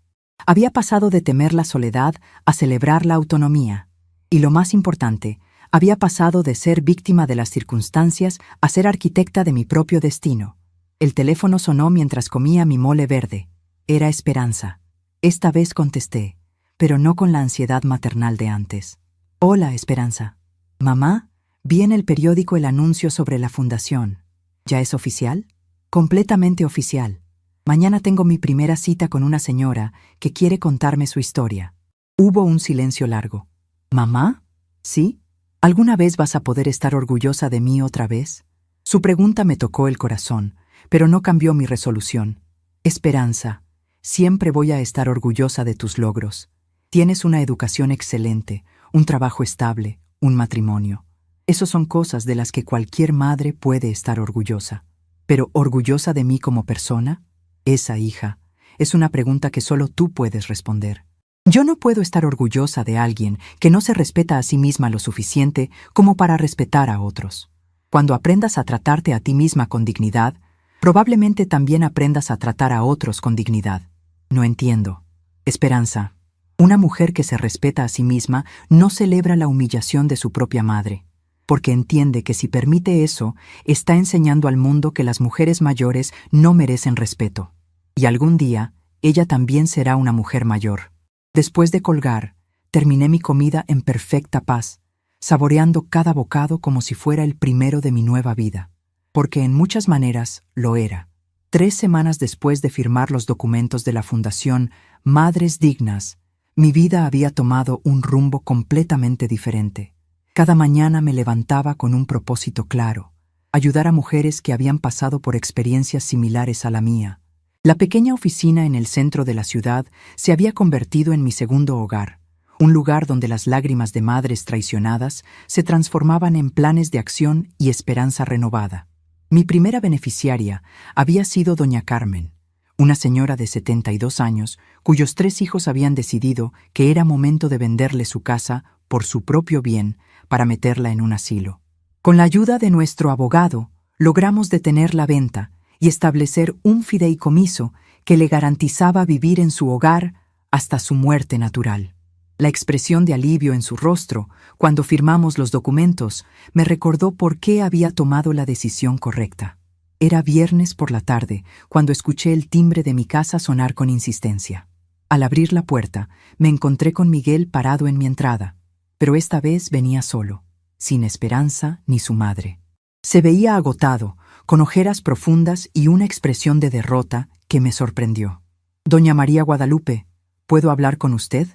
Había pasado de temer la soledad a celebrar la autonomía. Y lo más importante, había pasado de ser víctima de las circunstancias a ser arquitecta de mi propio destino. El teléfono sonó mientras comía mi mole verde. Era Esperanza. Esta vez contesté, pero no con la ansiedad maternal de antes. «Hola, Esperanza. Mamá, vi en el periódico el anuncio sobre la fundación. ¿Ya es oficial?» «Completamente oficial. Mañana tengo mi primera cita con una señora que quiere contarme su historia». Hubo un silencio largo. «¿Mamá? ¿Sí? ¿Alguna vez vas a poder estar orgullosa de mí otra vez?» Su pregunta me tocó el corazón, pero no cambió mi resolución. «Esperanza, siempre voy a estar orgullosa de tus logros. Tienes una educación excelente, un trabajo estable, un matrimonio. Esas son cosas de las que cualquier madre puede estar orgullosa. Pero ¿orgullosa de mí como persona? Esa, hija, es una pregunta que solo tú puedes responder. Yo no puedo estar orgullosa de alguien que no se respeta a sí misma lo suficiente como para respetar a otros. Cuando aprendas a tratarte a ti misma con dignidad, probablemente también aprendas a tratar a otros con dignidad. No entiendo. Esperanza. Una mujer que se respeta a sí misma no celebra la humillación de su propia madre, porque entiende que si permite eso, está enseñando al mundo que las mujeres mayores no merecen respeto. Y algún día, ella también será una mujer mayor. Después de colgar, terminé mi comida en perfecta paz, saboreando cada bocado como si fuera el primero de mi nueva vida, porque en muchas maneras lo era. 3 semanas después de firmar los documentos de la Fundación Madres Dignas, mi vida había tomado un rumbo completamente diferente. Cada mañana me levantaba con un propósito claro: ayudar a mujeres que habían pasado por experiencias similares a la mía. La pequeña oficina en el centro de la ciudad se había convertido en mi segundo hogar, un lugar donde las lágrimas de madres traicionadas se transformaban en planes de acción y esperanza renovada. Mi primera beneficiaria había sido doña Carmen, una señora de 72 años cuyos 3 hijos habían decidido que era momento de venderle su casa por su propio bien para meterla en un asilo. Con la ayuda de nuestro abogado, logramos detener la venta y establecer un fideicomiso que le garantizaba vivir en su hogar hasta su muerte natural. La expresión de alivio en su rostro, cuando firmamos los documentos, me recordó por qué había tomado la decisión correcta. Era viernes por la tarde, cuando escuché el timbre de mi casa sonar con insistencia. Al abrir la puerta, me encontré con Miguel parado en mi entrada, pero esta vez venía solo, sin Esperanza ni su madre. Se veía agotado, con ojeras profundas y una expresión de derrota que me sorprendió. «Doña María Guadalupe, ¿puedo hablar con usted?».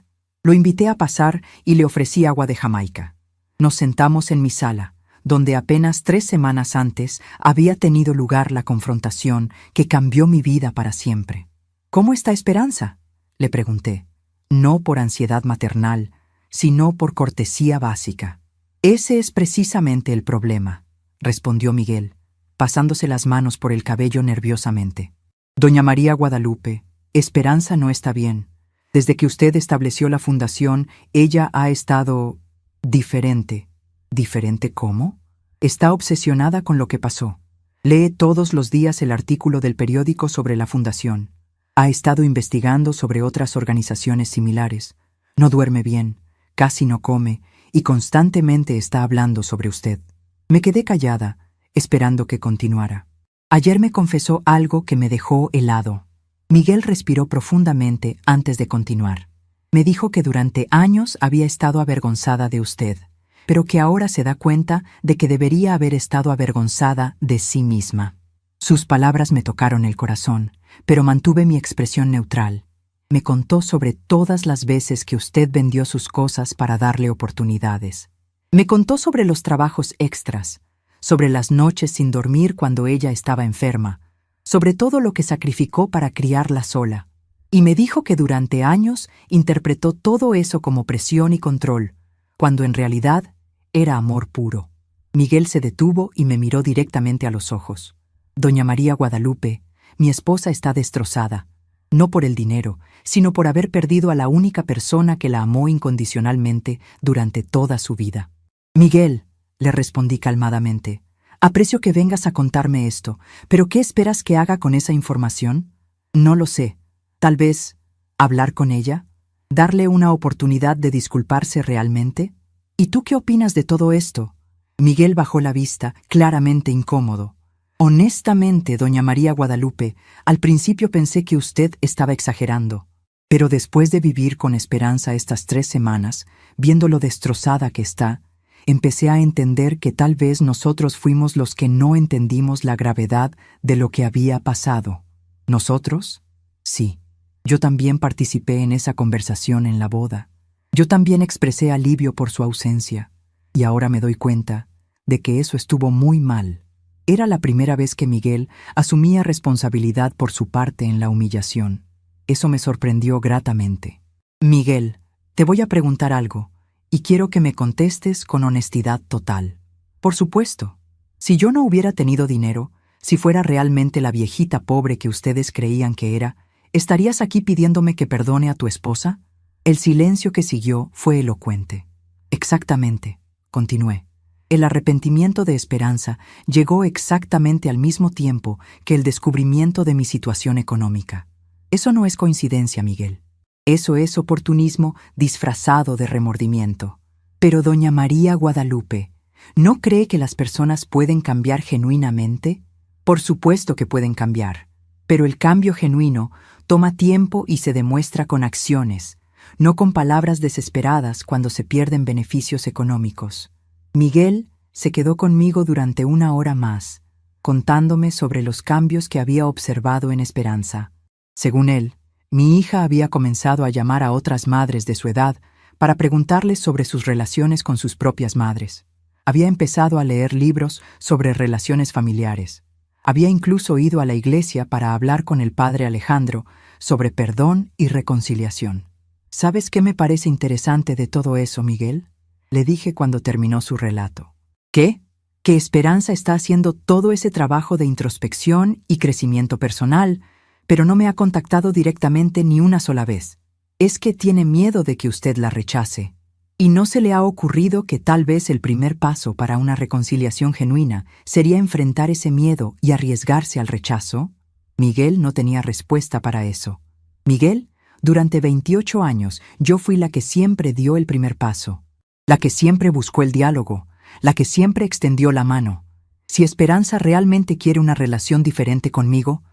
Lo invité a pasar y le ofrecí agua de Jamaica. Nos sentamos en mi sala, donde apenas 3 semanas antes había tenido lugar la confrontación que cambió mi vida para siempre. «¿Cómo está Esperanza?», le pregunté, no por ansiedad maternal, sino por cortesía básica. «Ese es precisamente el problema», respondió Miguel, pasándose las manos por el cabello nerviosamente. «Doña María Guadalupe, Esperanza no está bien. Desde que usted estableció la fundación, ella ha estado diferente». «¿Diferente cómo?». «Está obsesionada con lo que pasó. Lee todos los días el artículo del periódico sobre la fundación. Ha estado investigando sobre otras organizaciones similares. No duerme bien, casi no come y constantemente está hablando sobre usted». Me quedé callada, esperando que continuara. Ayer me confesó algo que me dejó helado. Miguel respiró profundamente antes de continuar. Me dijo que durante años había estado avergonzada de usted, pero que ahora se da cuenta de que debería haber estado avergonzada de sí misma. Sus palabras me tocaron el corazón, pero mantuve mi expresión neutral. Me contó sobre todas las veces que usted vendió sus cosas para darle oportunidades. Me contó sobre los trabajos extras, sobre las noches sin dormir cuando ella estaba enferma, sobre todo lo que sacrificó para criarla sola. Y me dijo que durante años interpretó todo eso como presión y control, cuando en realidad era amor puro. Miguel se detuvo y me miró directamente a los ojos. «Doña María Guadalupe, mi esposa está destrozada, no por el dinero, sino por haber perdido a la única persona que la amó incondicionalmente durante toda su vida». «Miguel», le respondí calmadamente, «aprecio que vengas a contarme esto, pero ¿qué esperas que haga con esa información?». «No lo sé. Tal vez hablar con ella, darle una oportunidad de disculparse realmente». «¿Y tú qué opinas de todo esto?». Miguel bajó la vista, claramente incómodo. «Honestamente, doña María Guadalupe, al principio pensé que usted estaba exagerando. Pero después de vivir con Esperanza estas 3 semanas, viendo lo destrozada que está, empecé a entender que tal vez nosotros fuimos los que no entendimos la gravedad de lo que había pasado». «¿Nosotros?». «Sí. Yo también participé en esa conversación en la boda. Yo también expresé alivio por su ausencia. Y ahora me doy cuenta de que eso estuvo muy mal». Era la primera vez que Miguel asumía responsabilidad por su parte en la humillación. Eso me sorprendió gratamente. «Miguel, te voy a preguntar algo, y quiero que me contestes con honestidad total». «Por supuesto. Si yo no hubiera tenido dinero, si fuera realmente la viejita pobre que ustedes creían que era, ¿estarías aquí pidiéndome que perdone a tu esposa?». El silencio que siguió fue elocuente. Exactamente, continué. El arrepentimiento de Esperanza llegó exactamente al mismo tiempo que el descubrimiento de mi situación económica. Eso no es coincidencia, Miguel. Eso es oportunismo disfrazado de remordimiento. Pero doña María Guadalupe, ¿no cree que las personas pueden cambiar genuinamente? Por supuesto que pueden cambiar, pero el cambio genuino toma tiempo y se demuestra con acciones, no con palabras desesperadas cuando se pierden beneficios económicos. Miguel se quedó conmigo durante 1 hora más, contándome sobre los cambios que había observado en Esperanza. Según él, mi hija había comenzado a llamar a otras madres de su edad para preguntarles sobre sus relaciones con sus propias madres. Había empezado a leer libros sobre relaciones familiares. Había incluso ido a la iglesia para hablar con el padre Alejandro sobre perdón y reconciliación. ¿Sabes qué me parece interesante de todo eso, Miguel?, le dije cuando terminó su relato. ¿Qué? Que Esperanza está haciendo todo ese trabajo de introspección y crecimiento personal, pero no me ha contactado directamente ni una sola vez. Es que tiene miedo de que usted la rechace. ¿Y no se le ha ocurrido que tal vez el primer paso para una reconciliación genuina sería enfrentar ese miedo y arriesgarse al rechazo? Miguel no tenía respuesta para eso. Miguel, durante 28 años, yo fui la que siempre dio el primer paso, la que siempre buscó el diálogo, la que siempre extendió la mano. Si Esperanza realmente quiere una relación diferente conmigo,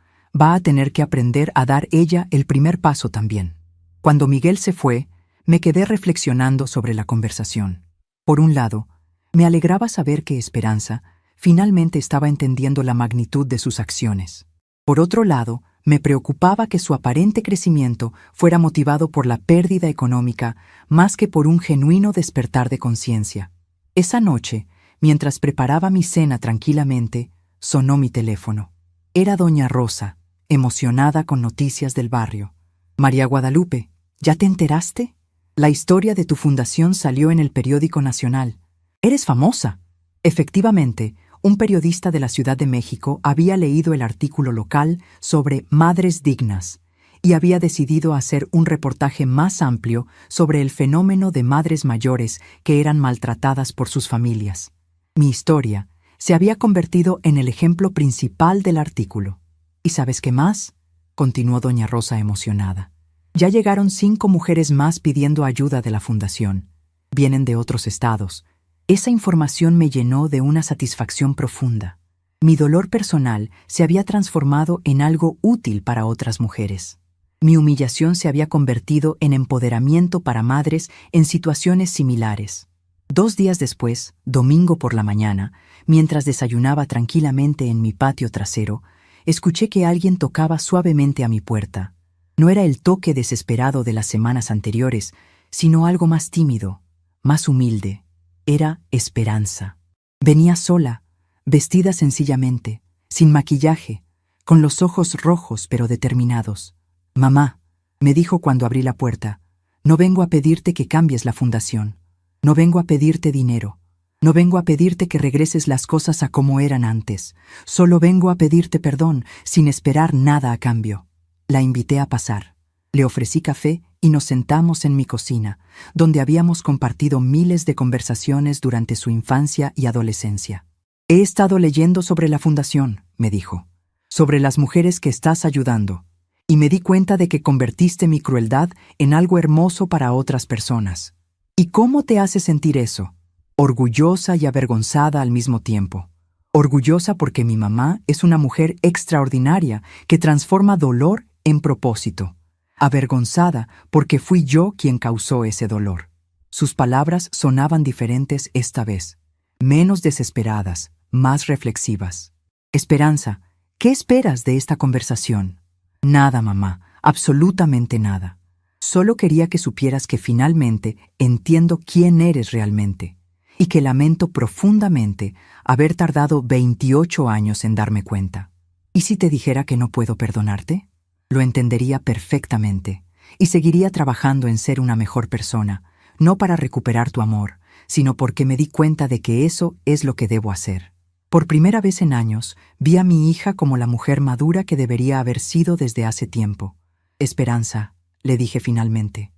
va a tener que aprender a dar ella el primer paso también. Cuando Miguel se fue, me quedé reflexionando sobre la conversación. Por un lado, me alegraba saber que Esperanza finalmente estaba entendiendo la magnitud de sus acciones. Por otro lado, me preocupaba que su aparente crecimiento fuera motivado por la pérdida económica más que por un genuino despertar de conciencia. Esa noche, mientras preparaba mi cena tranquilamente, sonó mi teléfono. Era doña Rosa, emocionada con noticias del barrio. «María Guadalupe, ¿ya te enteraste? La historia de tu fundación salió en el periódico nacional. Eres famosa». Efectivamente, un periodista de la Ciudad de México había leído el artículo local sobre Madres Dignas y había decidido hacer un reportaje más amplio sobre el fenómeno de madres mayores que eran maltratadas por sus familias. Mi historia se había convertido en el ejemplo principal del artículo. ¿Y sabes qué más?, continuó doña Rosa emocionada. Ya llegaron 5 mujeres más pidiendo ayuda de la fundación. Vienen de otros estados. Esa información me llenó de una satisfacción profunda. Mi dolor personal se había transformado en algo útil para otras mujeres. Mi humillación se había convertido en empoderamiento para madres en situaciones similares. 2 días después, domingo por la mañana, mientras desayunaba tranquilamente en mi patio trasero, escuché que alguien tocaba suavemente a mi puerta. No era el toque desesperado de las semanas anteriores, sino algo más tímido, más humilde. Era Esperanza. Venía sola, vestida sencillamente, sin maquillaje, con los ojos rojos pero determinados. «Mamá», me dijo cuando abrí la puerta, «no vengo a pedirte que cambies la fundación. No vengo a pedirte dinero. No vengo a pedirte que regreses las cosas a como eran antes. Solo vengo a pedirte perdón, sin esperar nada a cambio». La invité a pasar. Le ofrecí café y nos sentamos en mi cocina, donde habíamos compartido miles de conversaciones durante su infancia y adolescencia. «He estado leyendo sobre la fundación», me dijo, «sobre las mujeres que estás ayudando, y me di cuenta de que convertiste mi crueldad en algo hermoso para otras personas. ¿Y cómo te hace sentir eso?» Orgullosa y avergonzada al mismo tiempo. Orgullosa porque mi mamá es una mujer extraordinaria que transforma dolor en propósito. Avergonzada porque fui yo quien causó ese dolor. Sus palabras sonaban diferentes esta vez, menos desesperadas, más reflexivas. «Esperanza, ¿qué esperas de esta conversación?» «Nada, mamá, absolutamente nada. Solo quería que supieras que finalmente entiendo quién eres realmente y que lamento profundamente haber tardado 28 años en darme cuenta. ¿Y si te dijera que no puedo perdonarte? Lo entendería perfectamente y seguiría trabajando en ser una mejor persona, no para recuperar tu amor, sino porque me di cuenta de que eso es lo que debo hacer. Por primera vez en años, vi a mi hija como la mujer madura que debería haber sido desde hace tiempo. Esperanza», le dije finalmente,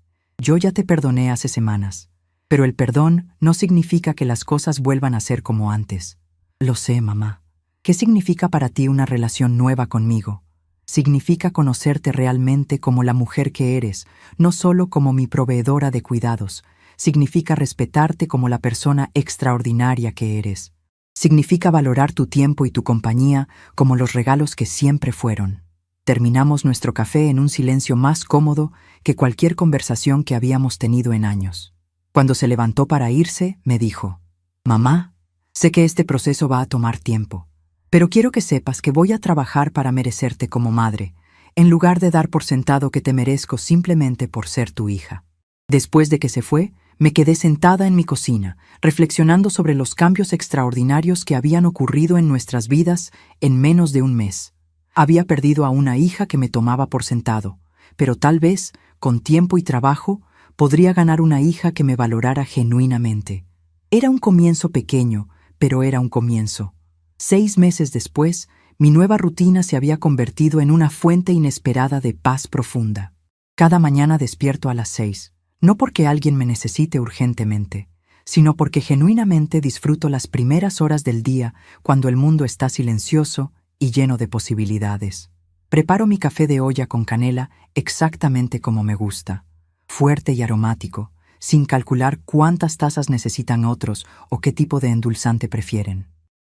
Yo ya te perdoné hace semanas, pero el perdón no significa que las cosas vuelvan a ser como antes. Lo sé, mamá. ¿Qué significa para ti una relación nueva conmigo? Significa conocerte realmente como la mujer que eres, no solo como mi proveedora de cuidados. Significa respetarte como la persona extraordinaria que eres. Significa valorar tu tiempo y tu compañía como los regalos que siempre fueron. Terminamos nuestro café en un silencio más cómodo que cualquier conversación que habíamos tenido en años. Cuando se levantó para irse, me dijo: «Mamá, sé que este proceso va a tomar tiempo, pero quiero que sepas que voy a trabajar para merecerte como madre, en lugar de dar por sentado que te merezco simplemente por ser tu hija». Después de que se fue, me quedé sentada en mi cocina, reflexionando sobre los cambios extraordinarios que habían ocurrido en nuestras vidas en menos de un mes. Había perdido a una hija que me tomaba por sentado, pero tal vez, con tiempo y trabajo, podría ganar una hija que me valorara genuinamente. Era un comienzo pequeño, pero era un comienzo. 6 meses después, mi nueva rutina se había convertido en una fuente inesperada de paz profunda. Cada mañana despierto a las 6, no porque alguien me necesite urgentemente, sino porque genuinamente disfruto las primeras horas del día cuando el mundo está silencioso y lleno de posibilidades. Preparo mi café de olla con canela exactamente como me gusta, fuerte y aromático, sin calcular cuántas tazas necesitan otros o qué tipo de endulzante prefieren.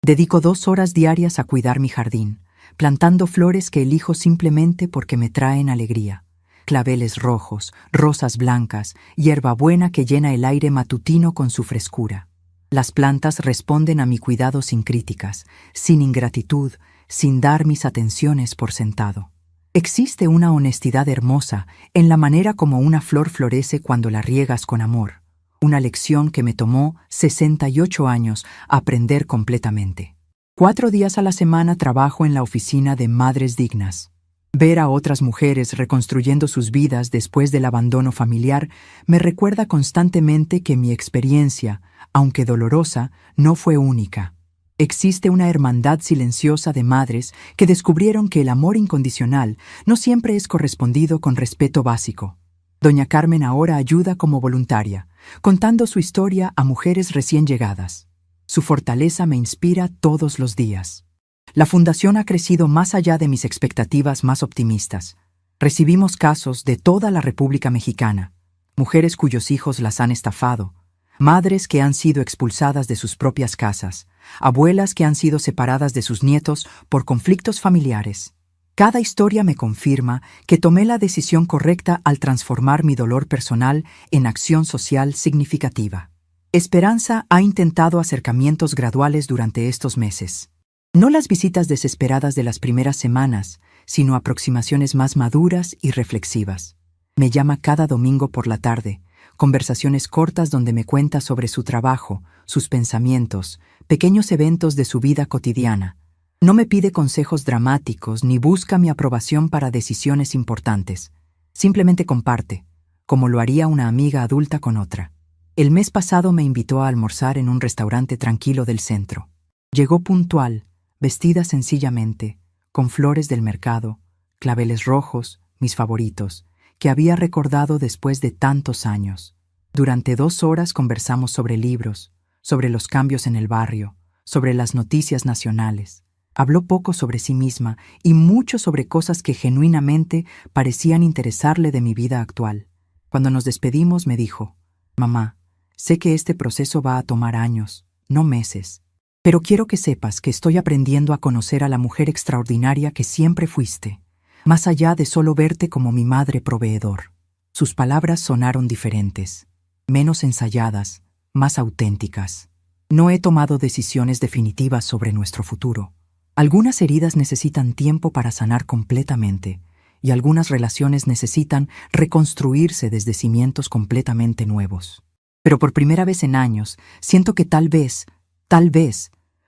Dedico 2 horas diarias a cuidar mi jardín, plantando flores que elijo simplemente porque me traen alegría. Claveles rojos, rosas blancas, hierbabuena que llena el aire matutino con su frescura. Las plantas responden a mi cuidado sin críticas, sin ingratitud, sin dar mis atenciones por sentado. Existe una honestidad hermosa en la manera como una flor florece cuando la riegas con amor, una lección que me tomó 68 años aprender completamente. 4 días a la semana trabajo en la oficina de Madres Dignas. Ver a otras mujeres reconstruyendo sus vidas después del abandono familiar me recuerda constantemente que mi experiencia, aunque dolorosa, no fue única. Existe una hermandad silenciosa de madres que descubrieron que el amor incondicional no siempre es correspondido con respeto básico. Doña Carmen ahora ayuda como voluntaria, contando su historia a mujeres recién llegadas. Su fortaleza me inspira todos los días. La fundación ha crecido más allá de mis expectativas más optimistas. Recibimos casos de toda la República Mexicana, mujeres cuyos hijos las han estafado, madres que han sido expulsadas de sus propias casas, abuelas que han sido separadas de sus nietos por conflictos familiares. Cada historia me confirma que tomé la decisión correcta al transformar mi dolor personal en acción social significativa. Esperanza ha intentado acercamientos graduales durante estos meses. No las visitas desesperadas de las primeras semanas, sino aproximaciones más maduras y reflexivas. Me llama cada domingo por la tarde, conversaciones cortas donde me cuenta sobre su trabajo, sus pensamientos, pequeños eventos de su vida cotidiana. No me pide consejos dramáticos ni busca mi aprobación para decisiones importantes. Simplemente comparte, como lo haría una amiga adulta con otra. El mes pasado me invitó a almorzar en un restaurante tranquilo del centro. Llegó puntual, vestida sencillamente, con flores del mercado, claveles rojos, mis favoritos, que había recordado después de tantos años. Durante 2 horas conversamos sobre libros, sobre los cambios en el barrio, sobre las noticias nacionales. Habló poco sobre sí misma y mucho sobre cosas que genuinamente parecían interesarle de mi vida actual. Cuando nos despedimos me dijo: «Mamá, sé que este proceso va a tomar años, no meses. Pero quiero que sepas que estoy aprendiendo a conocer a la mujer extraordinaria que siempre fuiste, más allá de solo verte como mi madre proveedor». Sus palabras sonaron diferentes, menos ensayadas, más auténticas. No he tomado decisiones definitivas sobre nuestro futuro. Algunas heridas necesitan tiempo para sanar completamente, y algunas relaciones necesitan reconstruirse desde cimientos completamente nuevos. Pero por primera vez en años, siento que tal vez,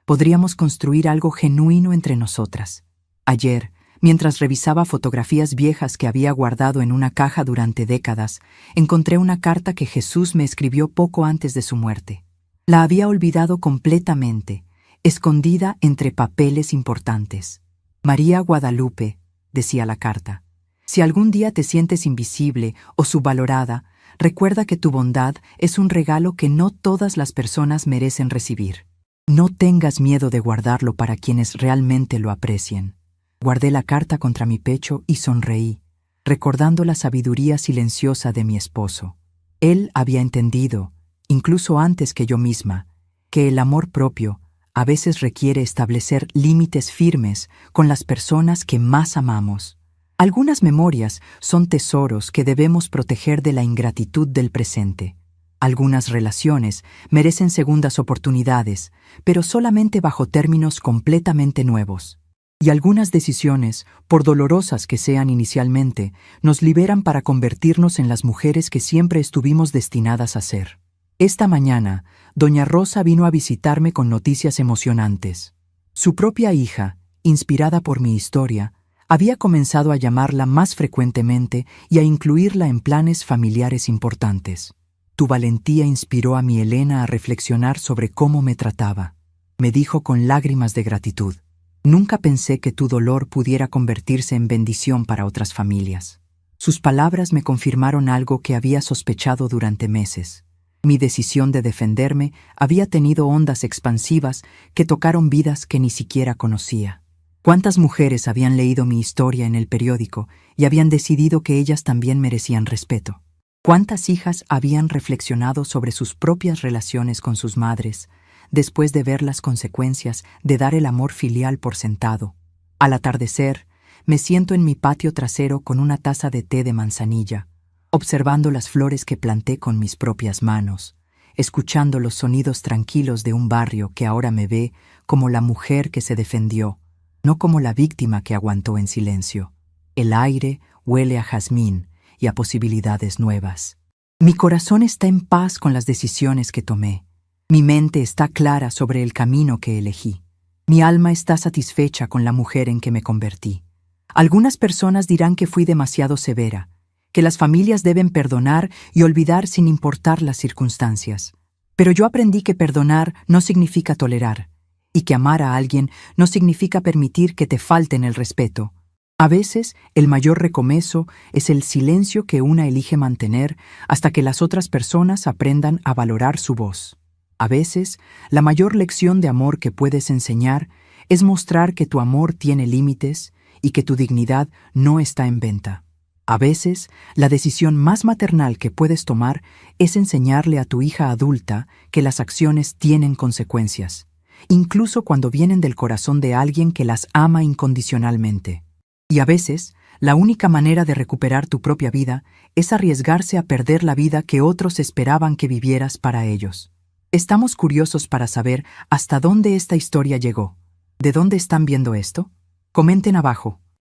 podríamos construir algo genuino entre nosotras. Ayer, mientras revisaba fotografías viejas que había guardado en una caja durante décadas, encontré una carta que Jesús me escribió poco antes de su muerte. La había olvidado completamente, escondida entre papeles importantes. María Guadalupe, decía la carta, si algún día te sientes invisible o subvalorada, recuerda que tu bondad es un regalo que no todas las personas merecen recibir. No tengas miedo de guardarlo para quienes realmente lo aprecien. Guardé la carta contra mi pecho y sonreí, recordando la sabiduría silenciosa de mi esposo. Él había entendido, incluso antes que yo misma, que el amor propio a veces requiere establecer límites firmes con las personas que más amamos. Algunas memorias son tesoros que debemos proteger de la ingratitud del presente. Algunas relaciones merecen segundas oportunidades, pero solamente bajo términos completamente nuevos. Y algunas decisiones, por dolorosas que sean inicialmente, nos liberan para convertirnos en las mujeres que siempre estuvimos destinadas a ser. Esta mañana, doña Rosa vino a visitarme con noticias emocionantes. Su propia hija, inspirada por mi historia, había comenzado a llamarla más frecuentemente y a incluirla en planes familiares importantes. Tu valentía inspiró a mi Elena a reflexionar sobre cómo me trataba. Me dijo con lágrimas de gratitud: nunca pensé que tu dolor pudiera convertirse en bendición para otras familias. Sus palabras me confirmaron algo que había sospechado durante meses. Mi decisión de defenderme había tenido ondas expansivas que tocaron vidas que ni siquiera conocía. ¿Cuántas mujeres habían leído mi historia en el periódico y habían decidido que ellas también merecían respeto? ¿Cuántas hijas habían reflexionado sobre sus propias relaciones con sus madres, después de ver las consecuencias de dar el amor filial por sentado? Al atardecer, me siento en mi patio trasero con una taza de té de manzanilla, observando las flores que planté con mis propias manos, escuchando los sonidos tranquilos de un barrio que ahora me ve como la mujer que se defendió, no como la víctima que aguantó en silencio. El aire huele a jazmín y a posibilidades nuevas. Mi corazón está en paz con las decisiones que tomé. Mi mente está clara sobre el camino que elegí. Mi alma está satisfecha con la mujer en que me convertí. Algunas personas dirán que fui demasiado severa, que las familias deben perdonar y olvidar sin importar las circunstancias. Pero yo aprendí que perdonar no significa tolerar, y que amar a alguien no significa permitir que te falten el respeto. A veces, el mayor recomezo es el silencio que una elige mantener hasta que las otras personas aprendan a valorar su voz. A veces, la mayor lección de amor que puedes enseñar es mostrar que tu amor tiene límites y que tu dignidad no está en venta. A veces, la decisión más maternal que puedes tomar es enseñarle a tu hija adulta que las acciones tienen consecuencias, incluso cuando vienen del corazón de alguien que las ama incondicionalmente. Y a veces, la única manera de recuperar tu propia vida es arriesgarse a perder la vida que otros esperaban que vivieras para ellos. Estamos curiosos para saber hasta dónde esta historia llegó. ¿De dónde están viendo esto? Comenten abajo.